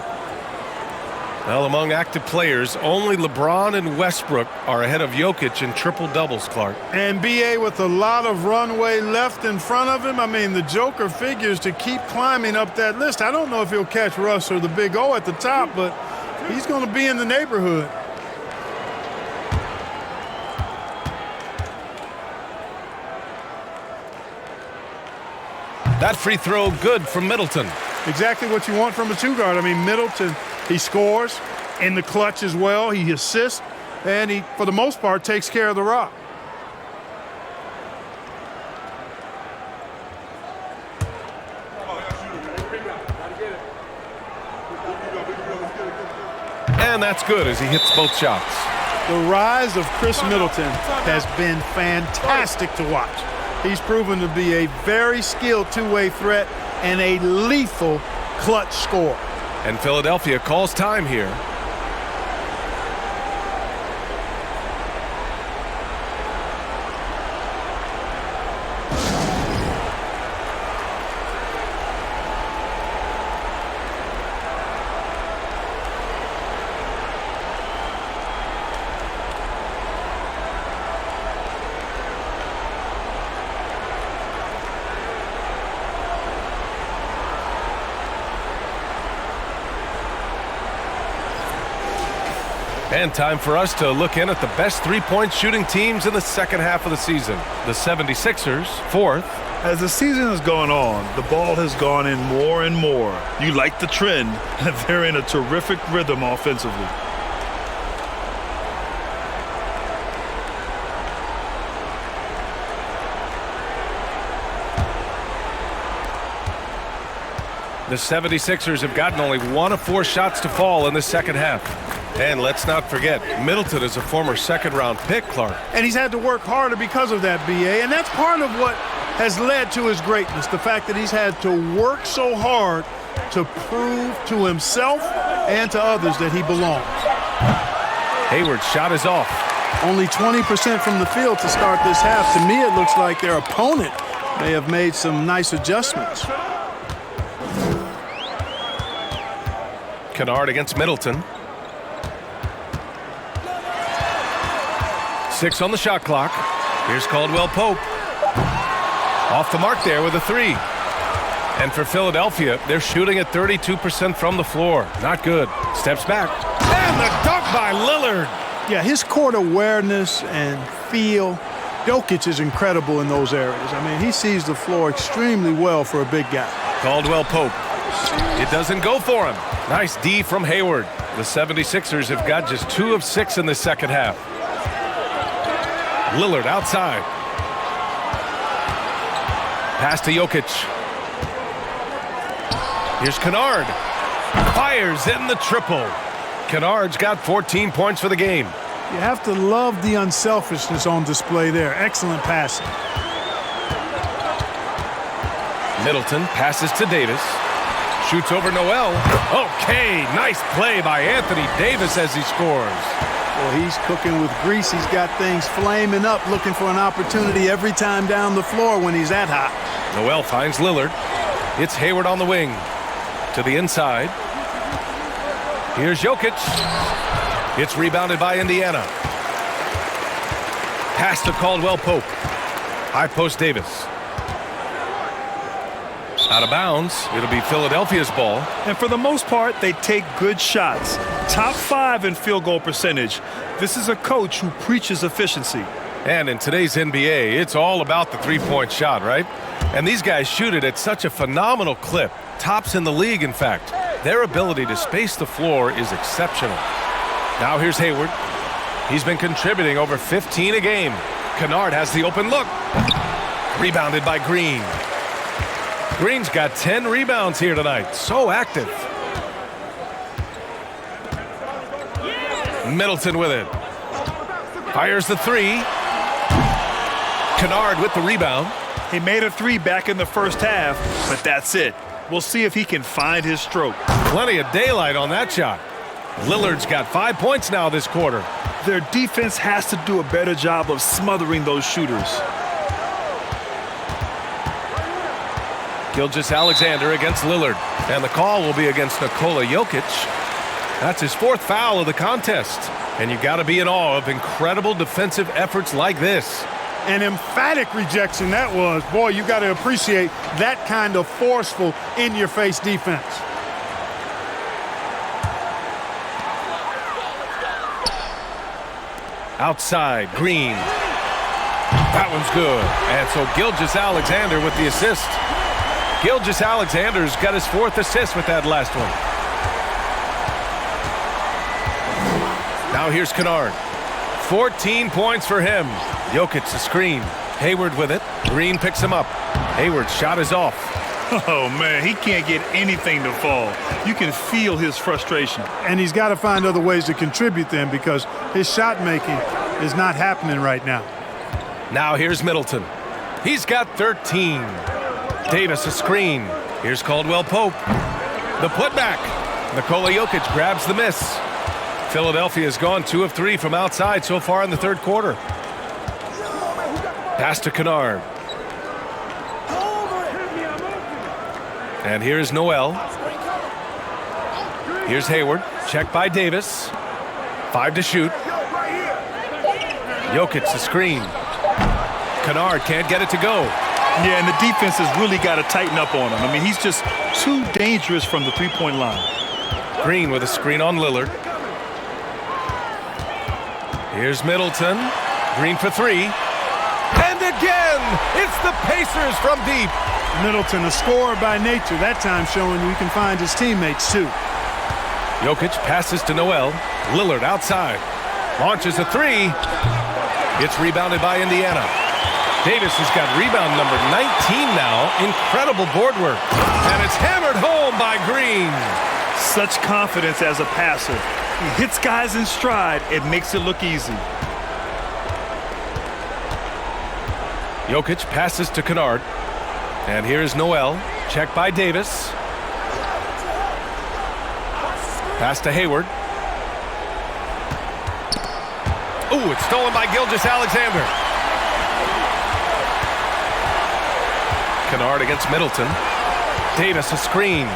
Well, among active players, only LeBron and Westbrook are ahead of Jokic in triple-doubles, Clark. And BA with a lot of runway left in front of him. I mean, the Joker figures to keep climbing up that list. I don't know if he'll catch Russ or the Big O at the top, but he's going to be in the neighborhood. That free throw good from Middleton. Exactly what you want from a two-guard. I mean, Middleton, he scores in the clutch as well. He assists, and he, for the most part, takes care of the rock. And that's good as he hits both shots. The rise of Chris Middleton has been fantastic to watch. He's proven to be a very skilled two-way threat and a lethal clutch scorer. And Philadelphia calls time here. And time for us to look in at the best three-point shooting teams in the second half of the season. The 76ers, fourth. As the season has gone on, the ball has gone in more and more. You like the trend, and they're in a terrific rhythm offensively. The 76ers have gotten only 1 of 4 shots to fall in the second half. And let's not forget, Middleton is a former second-round pick, Clark. And he's had to work harder because of that, BA. And that's part of what has led to his greatness, the fact that he's had to work so hard to prove to himself and to others that he belongs. Hayward's shot is off. Only 20% from the field to start this half. To me, it looks like their opponent may have made some nice adjustments. Kennard against Middleton. 6 on the shot clock. Here's Caldwell Pope. Off the mark there with a 3. And for Philadelphia, they're shooting at 32% from the floor. Not good. Steps back. And the dunk by Lillard. Yeah, his court awareness and feel. Jokic is incredible in those areas. I mean, he sees the floor extremely well for a big guy. Caldwell Pope. It doesn't go for him. Nice D from Hayward. The 76ers have got just 2 of 6 in the second half. Lillard outside. Pass to Jokic. Here's Kennard. Fires in the triple. Kennard's got 14 points for the game. You have to love the unselfishness on display there. Excellent passing. Middleton passes to Davis. Shoots over Noel. Okay, nice play by Anthony Davis as he scores. Well, he's cooking with grease. He's got things flaming up, looking for an opportunity every time down the floor when he's that hot. Noel finds Lillard. It's Hayward on the wing. To the inside. Here's Jokic. It's rebounded by Indiana. Pass to Caldwell Pope. High post Davis. Out of bounds. It'll be Philadelphia's ball. And for the most part, they take good shots. Top 5 in field goal percentage. This is a coach who preaches efficiency. And in today's NBA, it's all about the three-point shot, right? And these guys shoot it at such a phenomenal clip. Tops in the league, in fact. Their ability to space the floor is exceptional. Now here's Hayward. He's been contributing over 15 a game. Kennard has the open look. Rebounded by Green. Green's got 10 rebounds here tonight. So active. Middleton with it. Fires the three. Kennard with the rebound. He made a three back in the first half, but that's it. We'll see if he can find his stroke. Plenty of daylight on that shot. Lillard's got 5 points now this quarter. Their defense has to do a better job of smothering those shooters. Gilgeous-Alexander against Lillard. And the call will be against Nikola Jokic. That's his 4th foul of the contest. And you've got to be in awe of incredible defensive efforts like this. An emphatic rejection that was. Boy, you got to appreciate that kind of forceful, in-your-face defense. Outside, Green. That one's good. And so Gilgeous-Alexander with the assist. Gilgeous-Alexander's got his 4th assist with that last one. Now here's Kennard. 14 points for him. Jokic the screen. Hayward with it. Green picks him up. Hayward's shot is off. Oh, man, he can't get anything to fall. You can feel his frustration. And he's got to find other ways to contribute them because his shot making is not happening right now. Now here's Middleton. He's got 13. Davis a screen. Here's Caldwell Pope. The putback. Nikola Jokic grabs the miss. Philadelphia's gone 2 of 3 from outside so far in the 3rd quarter. Pass to Kennard. And here's Noel. Here's Hayward. Check by Davis. 5 to shoot. Jokic the screen. Kennard can't get it to go. Yeah, and the defense has really got to tighten up on him. I mean, he's just too dangerous from the three-point line. Green with a screen on Lillard. Here's Middleton. Green for 3. And again, it's the Pacers from deep. Middleton, a scorer by nature, that time showing you can find his teammates too. Jokic passes to Noel. Lillard outside. Launches a 3. It's rebounded by Indiana. Davis has got rebound number 19 now. Incredible board work. And it's hammered home by Green. Such confidence as a passer. He hits guys in stride. It makes it look easy. Jokic passes to Kennard. And here's Noel. Check by Davis. Pass to Hayward. Ooh, it's stolen by Gilgeous-Alexander. Kennard against Middleton. Davis a screen.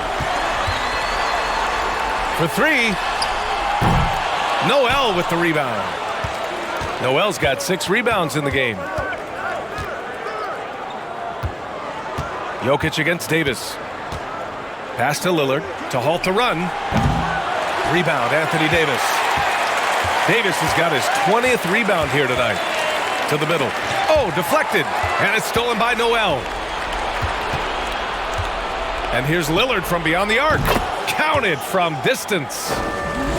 For 3. Noel with the rebound. Noel's got 6 rebounds in the game. Jokic against Davis. Pass to Lillard to halt the run. Rebound, Anthony Davis. Davis has got his 20th rebound here tonight. To the middle. Oh, deflected. And it's stolen by Noel. And here's Lillard from beyond the arc. Counted from distance.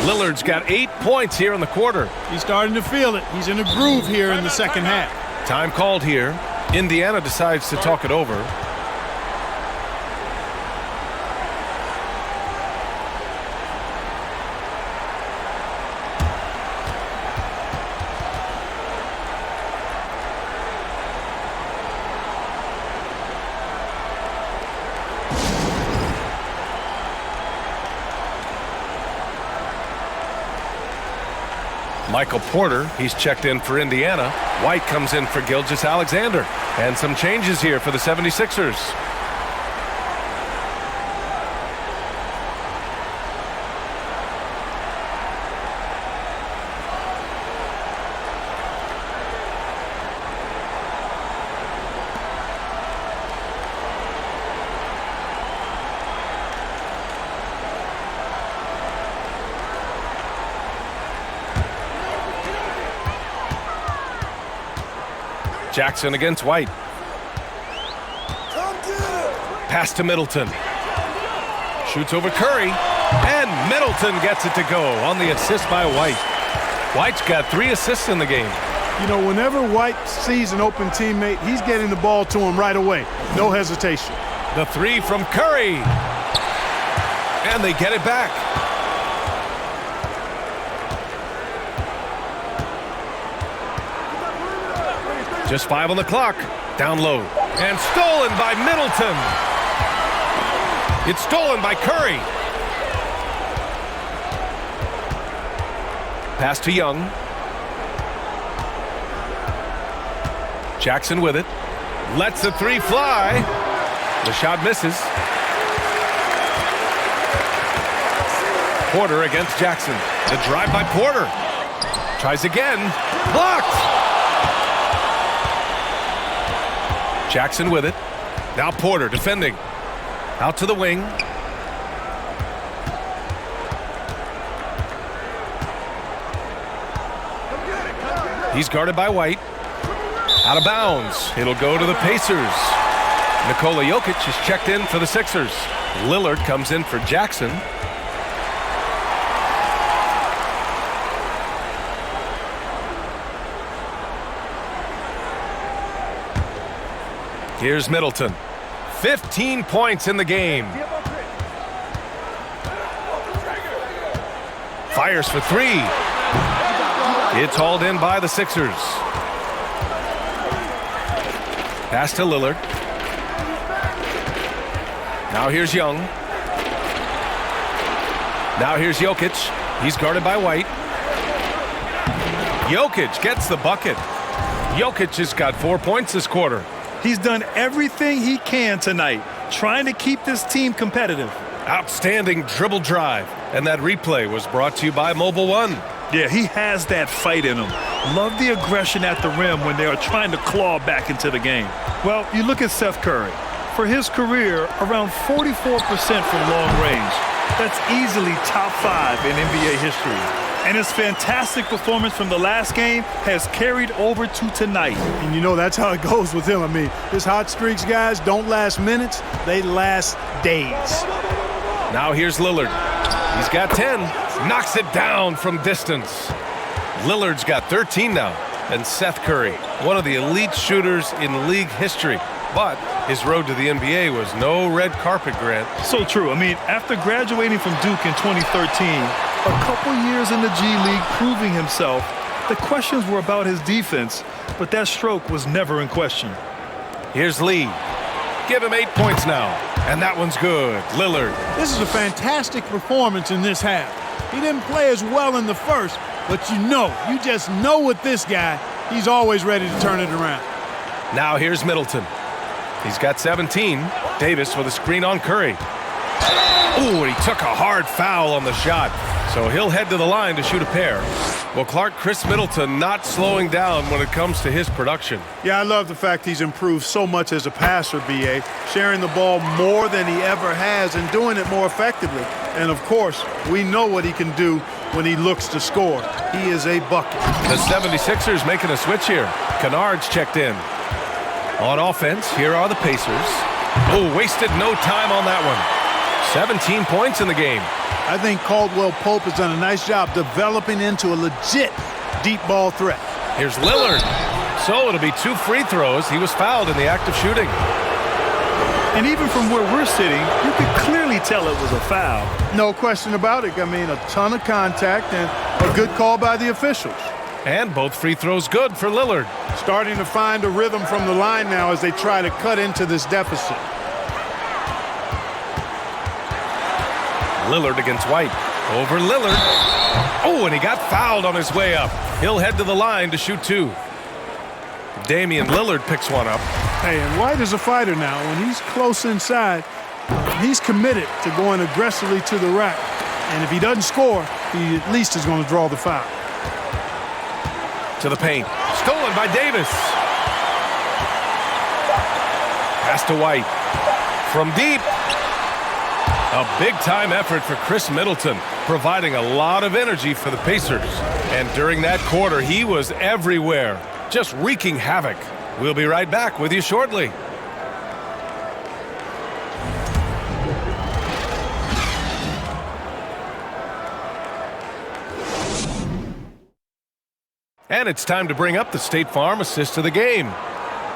Lillard's got 8 points here in the quarter. He's starting to feel it. He's in a groove here in the second half. Time called here. Indiana decides to talk it over. Michael Porter, he's checked in for Indiana. White comes in for Gilgeous-Alexander. And some changes here for the 76ers. Jackson against White. Pass to Middleton. Shoots over Curry. And Middleton gets it to go on the assist by White. White's got 3 assists in the game. You know, whenever White sees an open teammate, he's getting the ball to him right away. No hesitation. The 3 from Curry. And they get it back. Just 5 on the clock. Down low. And stolen by Middleton. It's stolen by Curry. Pass to Young. Jackson with it. Lets the 3 fly. The shot misses. Porter against Jackson. The drive by Porter. Tries again. Blocked. Jackson with it. Now Porter defending. Out to the wing. He's guarded by White. Out of bounds. It'll go to the Pacers. Nikola Jokic is checked in for the Sixers. Lillard comes in for Jackson. Here's Middleton. 15 points in the game. Fires for 3. It's hauled in by the Sixers. Pass to Lillard. Now here's Young. Now here's Jokic. He's guarded by White. Jokic gets the bucket. Jokic has got 4 points this quarter. He's done everything he can tonight, trying to keep this team competitive. Outstanding dribble drive. And that replay was brought to you by Mobile One. Yeah, he has that fight in him. Love the aggression at the rim when they are trying to claw back into the game. Well, you look at Seth Curry. For his career, around 44% from long range. That's easily top 5 in NBA history. And his fantastic performance from the last game has carried over to tonight. And you know, that's how it goes with him. I mean, his hot streaks, guys, don't last minutes. They last days. Now here's Lillard. He's got 10. Knocks it down from distance. Lillard's got 13 now. And Seth Curry, one of the elite shooters in league history. But his road to the NBA was no red carpet, Grant. So true. I mean, after graduating from Duke in 2013, a couple years in the G League proving himself, the questions were about his defense, but that stroke was never in question. Here's Lee. Give him 8 points now. And that one's good. Lillard. This is a fantastic performance in this half. He didn't play as well in the first, but you just know with this guy, he's always ready to turn it around. Now here's Middleton. He's got 17. Davis with a screen on Curry. Ooh, and he took a hard foul on the shot. So he'll head to the line to shoot a pair. Well, Clark, Chris Middleton not slowing down when it comes to his production. Yeah, I love the fact he's improved so much as a passer, B.A., sharing the ball more than he ever has and doing it more effectively. And, of course, we know what he can do when he looks to score. He is a bucket. The 76ers making a switch here. Kennard's checked in. On offense, here are the Pacers. Oh, wasted no time on that one. 17 points in the game. I think Caldwell Pope has done a nice job developing into a legit deep ball threat. Here's Lillard. So it'll be 2 free throws. He was fouled in the act of shooting. And even from where we're sitting, you could clearly tell it was a foul. No question about it. I mean, a ton of contact and a good call by the officials. And both free throws good for Lillard. Starting to find a rhythm from the line now as they try to cut into this deficit. Lillard against White. Over Lillard. Oh, and he got fouled on his way up. He'll head to the line to shoot 2. Damian Lillard picks one up. Hey, and White is a fighter now. When he's close inside, he's committed to going aggressively to the rack. And if he doesn't score, he at least is going to draw the foul. To the paint. Stolen by Davis. Pass to White. From deep. A big-time effort for Chris Middleton, providing a lot of energy for the Pacers. And during that quarter, he was everywhere, just wreaking havoc. We'll be right back with you shortly. And it's time to bring up the State Farm assist of the game.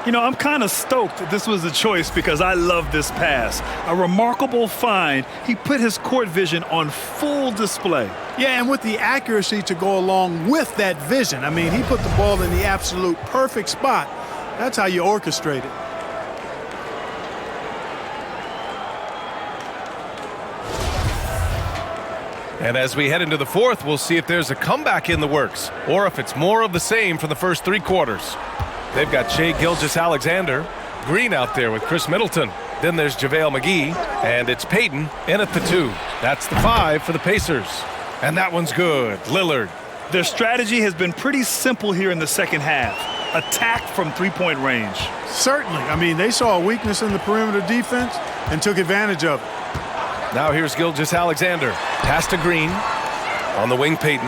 You know, I'm kind of stoked that this was a choice because I love this pass. A remarkable find. He put his court vision on full display. Yeah, and with the accuracy to go along with that vision. I mean, he put the ball in the absolute perfect spot. That's how you orchestrate it. And as we head into the fourth, we'll see if there's a comeback in the works or if it's more of the same for the first 3 quarters. They've got Shea Gilgeous-Alexander, Green out there with Chris Middleton. Then there's JaVale McGee, and it's Payton in at the 2. That's the 5 for the Pacers. And that one's good. Lillard. Their strategy has been pretty simple here in the second half. Attack from three-point range. Certainly. I mean, they saw a weakness in the perimeter defense and took advantage of it. Now here's Gilgeous-Alexander. Pass to Green. On the wing, Payton.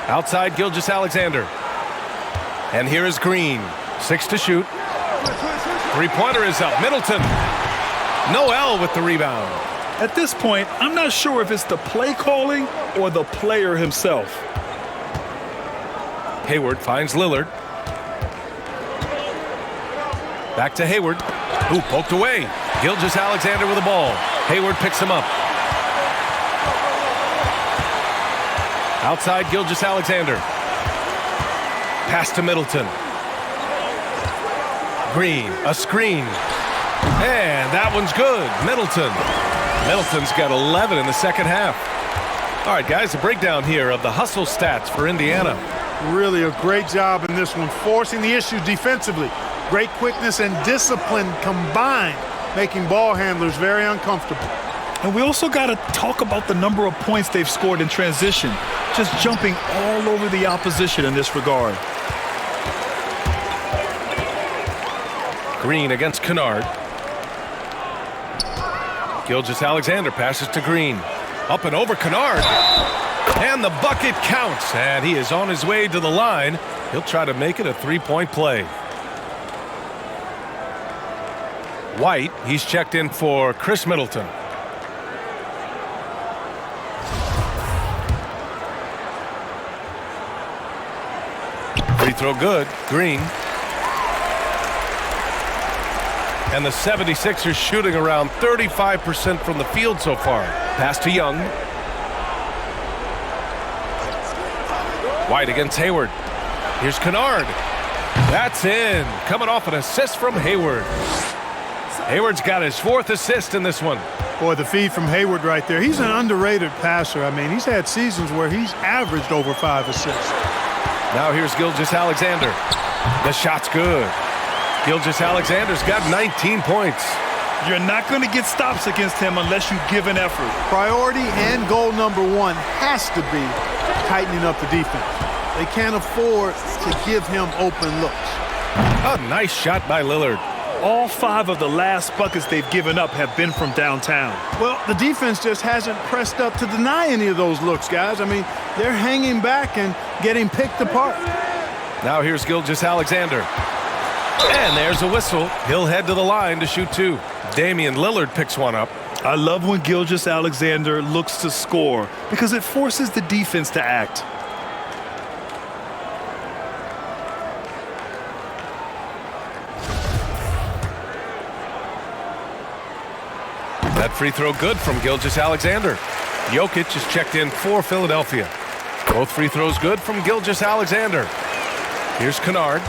Outside, Gilgeous-Alexander. And here is Green. 6 to shoot. Three-pointer is up. Middleton. Noel with the rebound. At this point, I'm not sure if it's the play calling or the player himself. Hayward finds Lillard. Back to Hayward. Ooh, poked away. Gilgeous-Alexander with the ball. Hayward picks him up. Outside, Gilgeous-Alexander. Pass to Middleton. Green, a screen. And that one's good. Middleton's got 11 in the second half. All right, guys, a breakdown here of the hustle stats for Indiana. Really a great job in this one, forcing the issue defensively. Great quickness and discipline combined, making ball handlers very uncomfortable. And we also got to talk about the number of points they've scored in transition, just jumping all over the opposition in this regard. Green against Kennard. Gilgeous-Alexander passes to Green. Up and over Kennard. And the bucket counts. And he is on his way to the line. He'll try to make it a 3-point play. White, he's checked in for Chris Middleton. Free throw good. Green. And the 76ers shooting around 35% from the field so far. Pass to Young. White against Hayward. Here's Kennard. That's in. Coming off an assist from Hayward. Hayward's got his 4th assist in this one. Boy, the feed from Hayward right there. He's an underrated passer. I mean, he's had seasons where he's averaged over 5 assists. Now here's Gilgeous-Alexander. The shot's good. Gilgeous-Alexander's got 19 points. You're not going to get stops against him unless you give an effort. Priority and goal number 1 has to be tightening up the defense. They can't afford to give him open looks. A nice shot by Lillard. All 5 of the last buckets they've given up have been from downtown. Well, the defense just hasn't pressed up to deny any of those looks, guys. I mean, they're hanging back and getting picked apart. Now here's Gilgeous-Alexander. And there's a whistle. He'll head to the line to shoot 2. Damian Lillard picks one up. I love when Gilgeous-Alexander looks to score because it forces the defense to act. That free throw good from Gilgeous-Alexander. Jokic is checked in for Philadelphia. Both free throws good from Gilgeous-Alexander. Here's Kennard.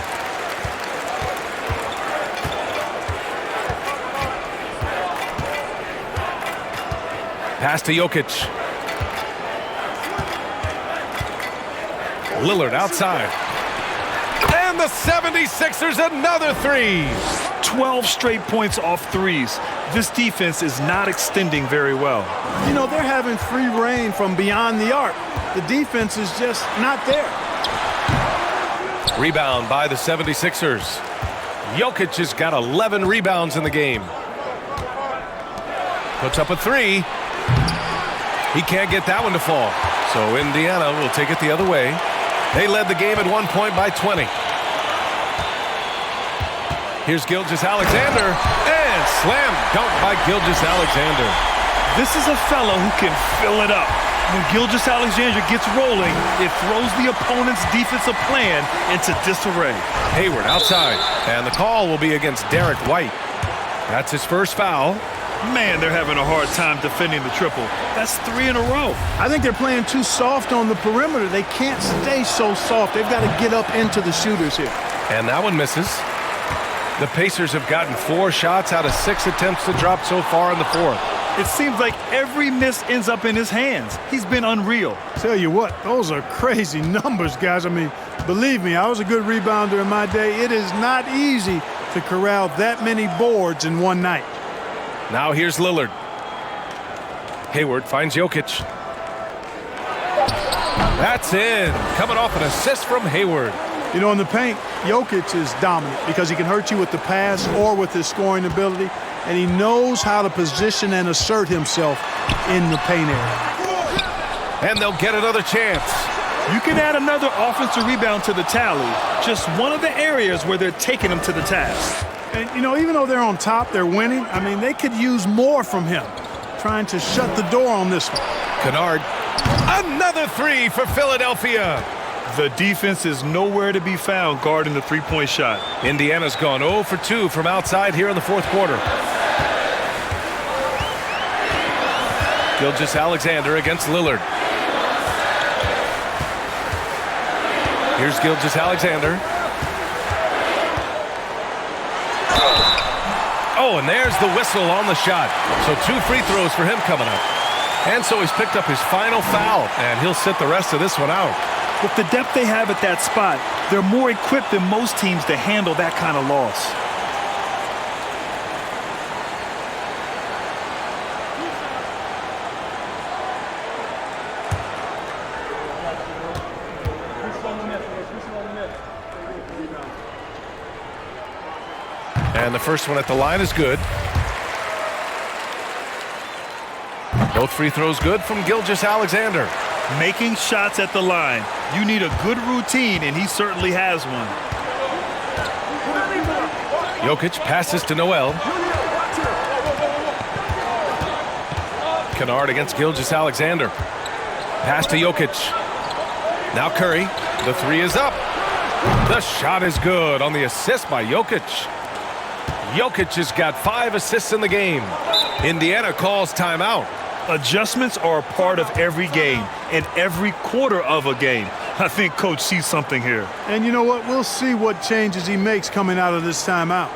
Pass to Jokic. Lillard outside. And the 76ers another 3. 12 straight points off threes. This defense is not extending very well. You know, they're having free reign from beyond the arc. The defense is just not there. Rebound by the 76ers. Jokic has got 11 rebounds in the game. Puts up a 3. He can't get that one to fall. So Indiana will take it the other way. They led the game at 1 point by 20. Here's Gilgeous-Alexander. And slam dunk by Gilgeous-Alexander. This is a fellow who can fill it up. When Gilgeous-Alexander gets rolling, it throws the opponent's defensive plan into disarray. Hayward outside, and the call will be against Derek White. That's his first foul. Man, they're having a hard time defending the triple. That's 3 in a row. I think they're playing too soft on the perimeter. They can't stay so soft. They've got to get up into the shooters here. And that one misses. The Pacers have gotten 4 shots out of 6 attempts to drop so far in the fourth. It seems like every miss ends up in his hands. He's been unreal. Tell you what, those are crazy numbers, guys. I mean, believe me, I was a good rebounder in my day. It is not easy to corral that many boards in one night. Now here's Lillard. Hayward finds Jokic. That's in. Coming off an assist from Hayward. You know, in the paint, Jokic is dominant because he can hurt you with the pass or with his scoring ability, and he knows how to position and assert himself in the paint area. And they'll get another chance. You can add another offensive rebound to the tally. Just one of the areas where they're taking him to the task. And, you know, even though they're on top, they're winning. I mean, they could use more from him, trying to shut the door on this one. Kennard, another 3 for Philadelphia. The defense is nowhere to be found guarding the three-point shot. Indiana's gone 0 for 2 from outside here in the fourth quarter. Gilgeous-Alexander against Lillard. Here's Gilgeous-Alexander. Oh, and there's the whistle on the shot. So 2 free throws for him coming up. And so he's picked up his final foul, and he'll sit the rest of this one out. With the depth they have at that spot, they're more equipped than most teams to handle that kind of loss. And the first one at the line is good. Both free throws good from Gilgeous-Alexander. Making shots at the line. You need a good routine, and he certainly has one. Jokic passes to Noel. Kennard against Gilgeous-Alexander. Pass to Jokic. Now Curry. The 3 is up. The shot is good on the assist by Jokic. Jokic has got 5 assists in the game. Indiana calls timeout. Adjustments are a part of every game and every quarter of a game. I think Coach sees something here. And you know what? We'll see what changes he makes coming out of this timeout.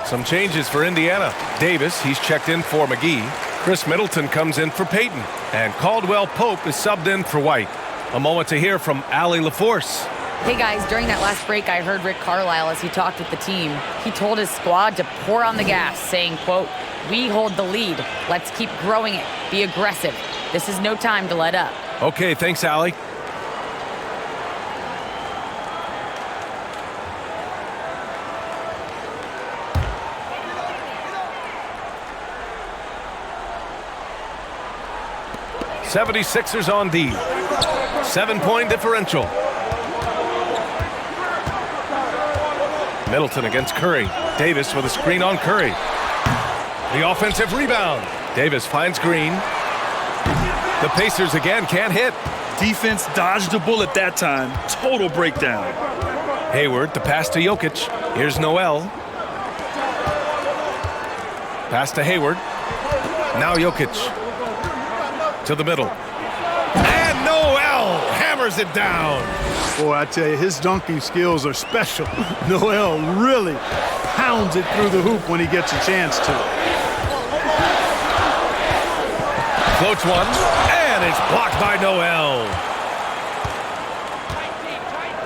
Some changes for Indiana. Davis, he's checked in for McGee. Chris Middleton comes in for Payton. And Caldwell Pope is subbed in for White. A moment to hear from Allie LaForce. Hey guys, during that last break, I heard Rick Carlisle as he talked with the team. He told his squad to pour on the gas, saying, quote, "We hold the lead. Let's keep growing it. Be aggressive. This is no time to let up." Okay, thanks, Allie. '76ers on D. 7-point differential. Middleton against Curry. Davis with a screen on Curry. The offensive rebound. Davis finds Green. The Pacers again can't hit. Defense dodged a bullet that time. Total breakdown. Hayward, the pass to Jokic. Here's Noel. Pass to Hayward. Now Jokic. To the middle. And Noel hammers it down. Boy, I tell you, his dunking skills are special. Noel really pounds it through the hoop when he gets a chance to. Floats one, and it's blocked by Noel.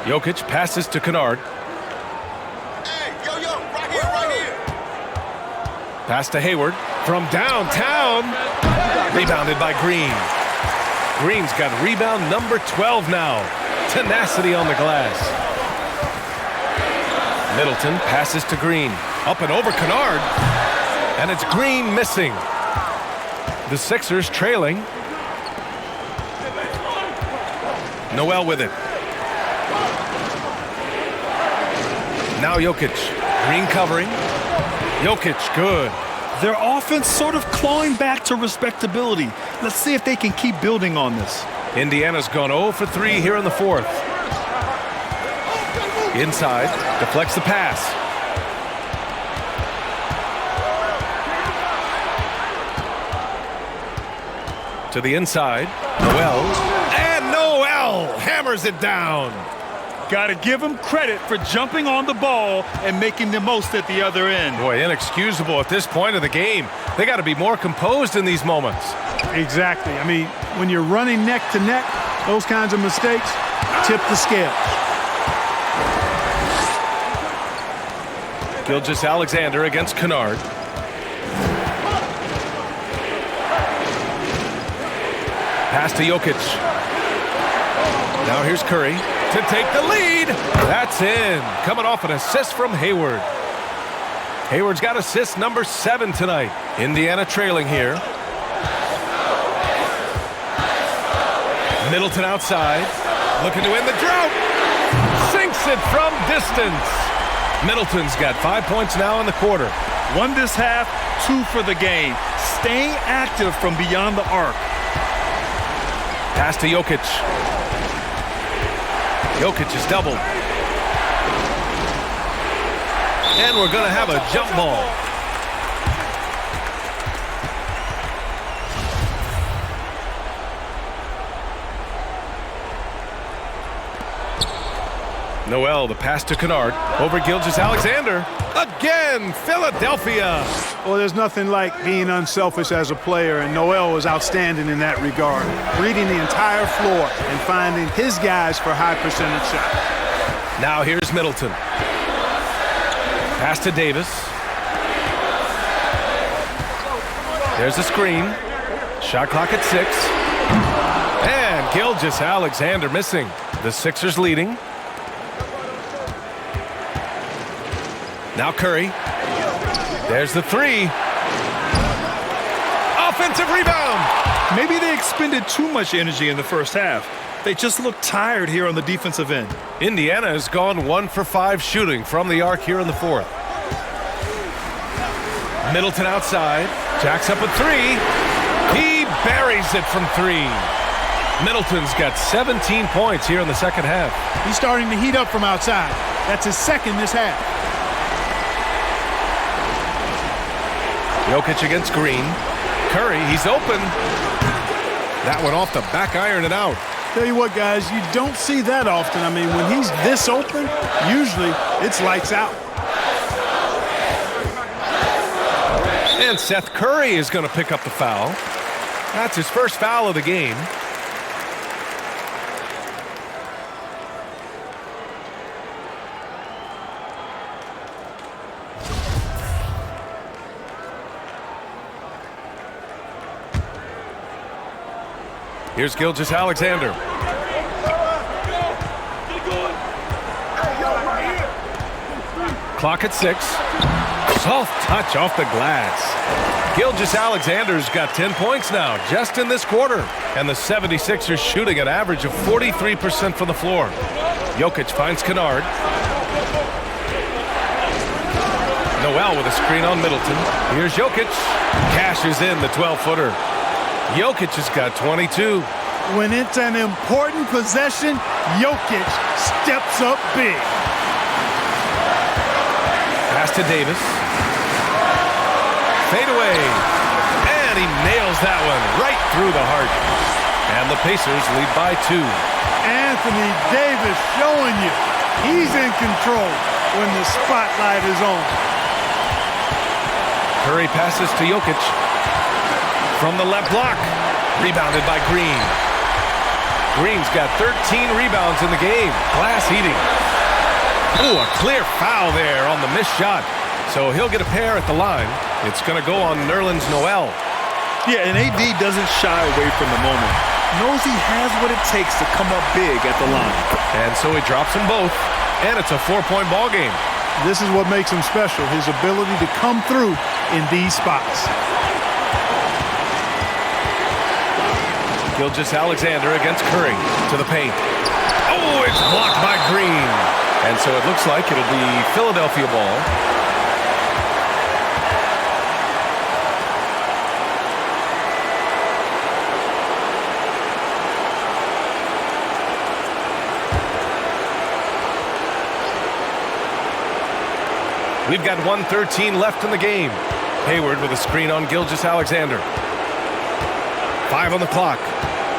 Jokic passes to Kennard. Hey, yo, right here. Pass to Hayward from downtown. Rebounded by Green. Green's got rebound number 12 now. Tenacity on the glass. Middleton passes to Green. Up and over Kennard. And it's Green missing. The Sixers trailing. Noel with it. Now Jokic. Green covering. Jokic, good. Their offense sort of clawing back to respectability. Let's see if they can keep building on this. Indiana's gone 0 for 3 here in the fourth. Inside, deflects the pass. To the inside, Noel. And Noel hammers it down. Got to give him credit for jumping on the ball and making the most at the other end. Boy, inexcusable at this point of the game. They got to be more composed in these moments. Exactly. I mean, when you're running neck to neck, those kinds of mistakes tip the scale. Gilgeous-Alexander against Kennard. Pass to Jokic. Now here's Curry to take the lead. That's in. Coming off an assist from Hayward. Hayward's got assist number 7 tonight. Indiana trailing here. Middleton outside. Looking to win the drought. Sinks it from distance. Middleton's got 5 points now in the quarter. 1 this half, 2 for the game. Staying active from beyond the arc. Pass to Jokic. Jokic is doubled. And we're going to have a jump ball. Noel, the pass to Kennard. Over Gilgeous-Alexander. Again, Philadelphia. Well, there's nothing like being unselfish as a player, and Noel was outstanding in that regard. Reading the entire floor and finding his guys for high percentage shots. Now here's Middleton. Pass to Davis. There's a screen. Shot clock at 6. And Gilgeous-Alexander missing. The Sixers leading. Now Curry. There's the 3. Offensive rebound. Maybe they expended too much energy in the first half. They just look tired here on the defensive end. Indiana has gone 1 for 5 shooting from the arc here in the fourth. Middleton outside. Jacks up a 3. He buries it from 3. Middleton's got 17 points here in the second half. He's starting to heat up from outside. That's his second this half. Jokic against Green. Curry, he's open. That one off the back iron and out. Tell you what, guys, you don't see that often. I mean, when he's this open, usually it's lights out. And Seth Curry is going to pick up the foul. That's his first foul of the game. Here's Gilgeous-Alexander. Clock at 6. Soft touch off the glass. Gilgeous-Alexander's got 10 points now, just in this quarter. And the 76ers shooting an average of 43% from the floor. Jokic finds Kennard. Noel with a screen on Middleton. Here's Jokic. Cashes in the 12-footer. Jokic has got 22. When it's an important possession, Jokic steps up big. Pass to Davis. Fade away. And he nails that one right through the heart. And the Pacers lead by 2. Anthony Davis showing you he's in control when the spotlight is on. Curry passes to Jokic. From the left block, rebounded by Green. Green's got 13 rebounds in the game. Glass heating. Ooh, a clear foul there on the missed shot. So he'll get a pair at the line. It's going to go on Nerlens Noel. Yeah, and AD doesn't shy away from the moment. Knows he has what it takes to come up big at the line. And so he drops them both, and it's a 4-point ball game. This is what makes him special, his ability to come through in these spots. Gilgeous-Alexander against Curry to the paint. Oh, it's blocked by Green. And so it looks like it'll be Philadelphia ball. We've got 1:13 left in the game. Hayward with a screen on Gilgeous-Alexander. 5 on the clock.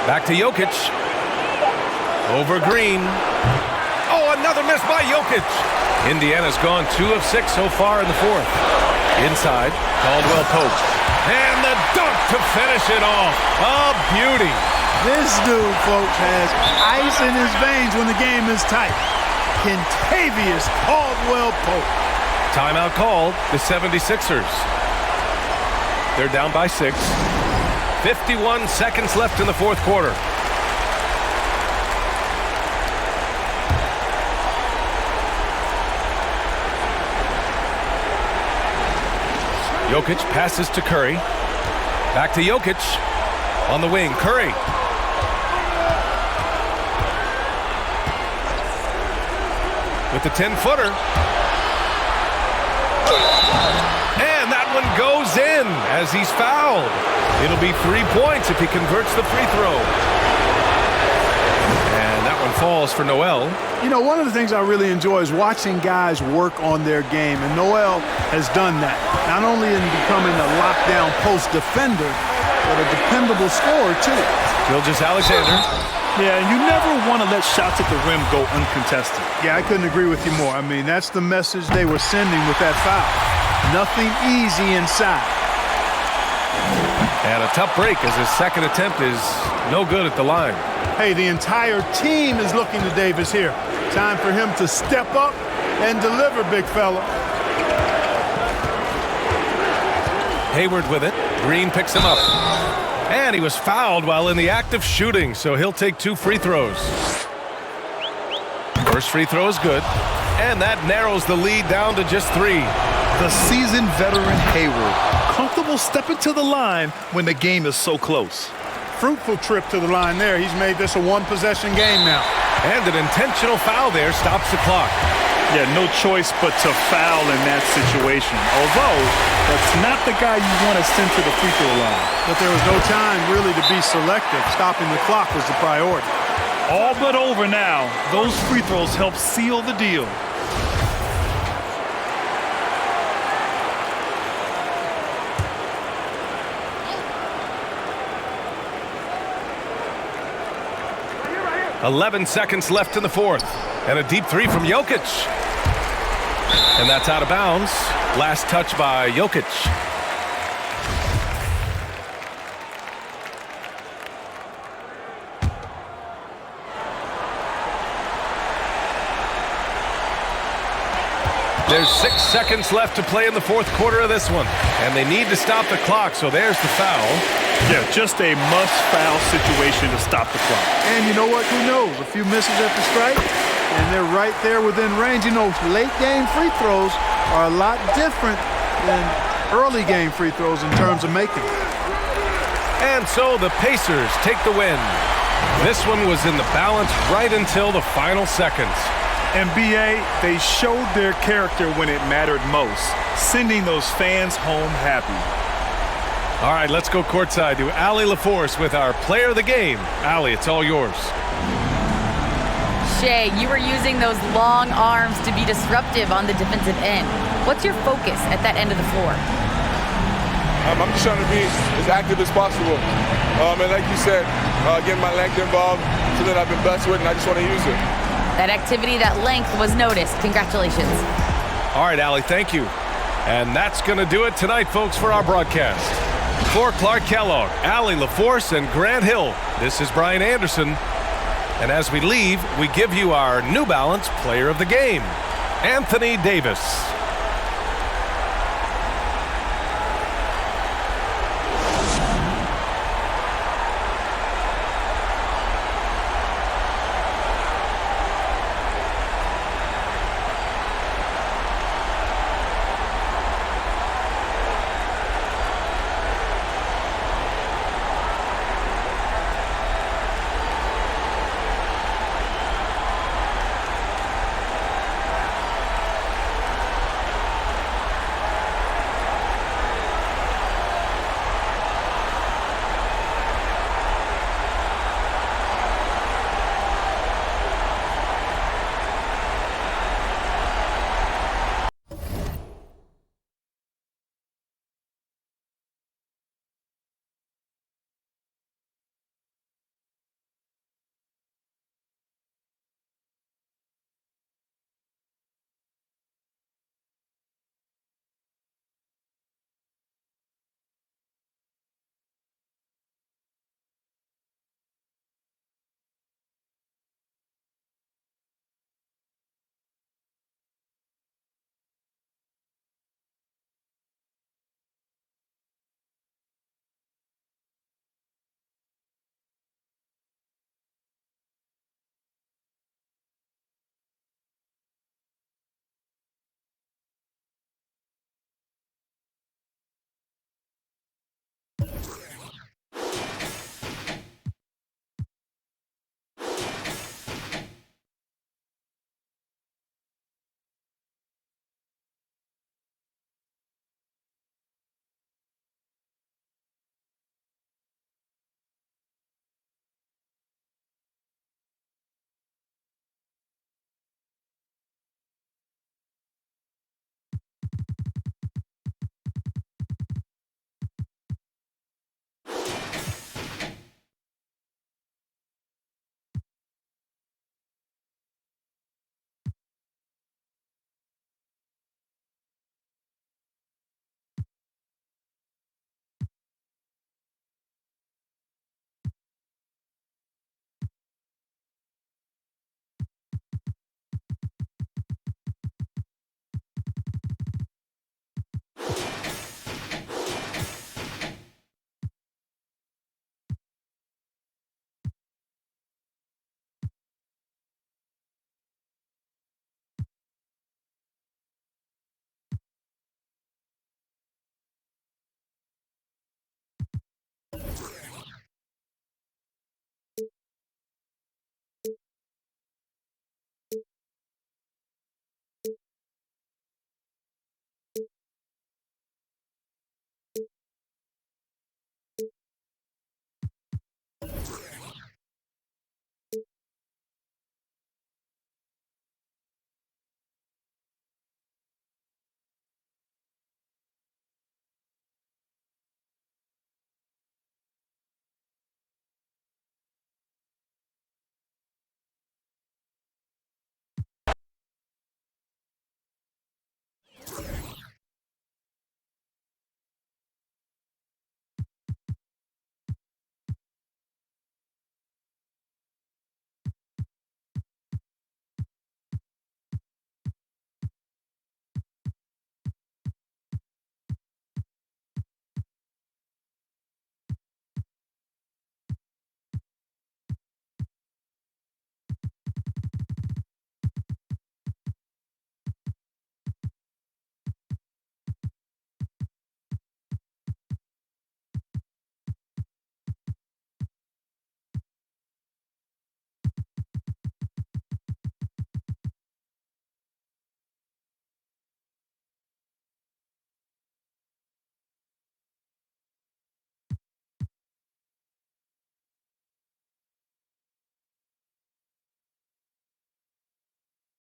Back to Jokic. Over Green. Oh, another miss by Jokic. Indiana's gone 2 of 6 so far in the fourth. Inside, Caldwell Pope. And the dunk to finish it off. A beauty. This dude, folks, has ice in his veins when the game is tight. Kentavious Caldwell Pope. Timeout called, the 76ers. They're down by 6. 51 seconds left in the fourth quarter. Jokic passes to Curry. Back to Jokic. On the wing, Curry. With the 10-footer. And that one goes in as he's fouled. It'll be 3 points if he converts the free throw. And that one falls for Noel. You know, one of the things I really enjoy is watching guys work on their game, and Noel has done that. Not only in becoming a lockdown post defender, but a dependable scorer, too. Gilgeous-Alexander. Yeah, and you never want to let shots at the rim go uncontested. Yeah, I couldn't agree with you more. I mean, that's the message they were sending with that foul. Nothing easy inside. And a tough break as his second attempt is no good at the line. Hey, the entire team is looking to Davis here. Time for him to step up and deliver, big fella. Hayward with it. Green picks him up. And he was fouled while in the act of shooting, so he'll take 2 free throws. First free throw is good. And that narrows the lead down to just 3. The seasoned veteran Hayward, comfortable stepping to the line when the game is so close. Fruitful trip to the line there. He's made this a one-possession game now. And an intentional foul there stops the clock. Yeah, no choice but to foul in that situation. Although, that's not the guy you want to send to the free throw line. But there was no time really to be selective. Stopping the clock was the priority. All but over now. Those free throws help seal the deal. .11 seconds left in the fourth. And a deep 3 from Jokic. And that's out of bounds. Last touch by Jokic. There's 6 seconds left to play in the fourth quarter of this one. And they need to stop the clock, so there's the foul. Yeah, just a must-foul situation to stop the clock. And you know what? Who knows? A few misses at the strike, and they're right there within range. You know, late-game free throws are a lot different than early-game free throws in terms of making them. And so the Pacers take the win. This one was in the balance right until the final seconds. NBA, they showed their character when it mattered most, sending those fans home happy. All right, let's go courtside to Allie LaForce with our player of the game. Allie, it's all yours. Shea, you were using those long arms to be disruptive on the defensive end. What's your focus at that end of the floor? I'm just trying to be as active as possible. And like you said, getting my length involved, something I've been blessed with, and I just want to use it. That activity, that length was noticed. Congratulations. All right, Allie, thank you. And that's going to do it tonight, folks, for our broadcast. For Clark Kellogg, Allie LaForce, and Grant Hill, this is Brian Anderson. And as we leave, we give you our New Balance Player of the Game, Anthony Davis.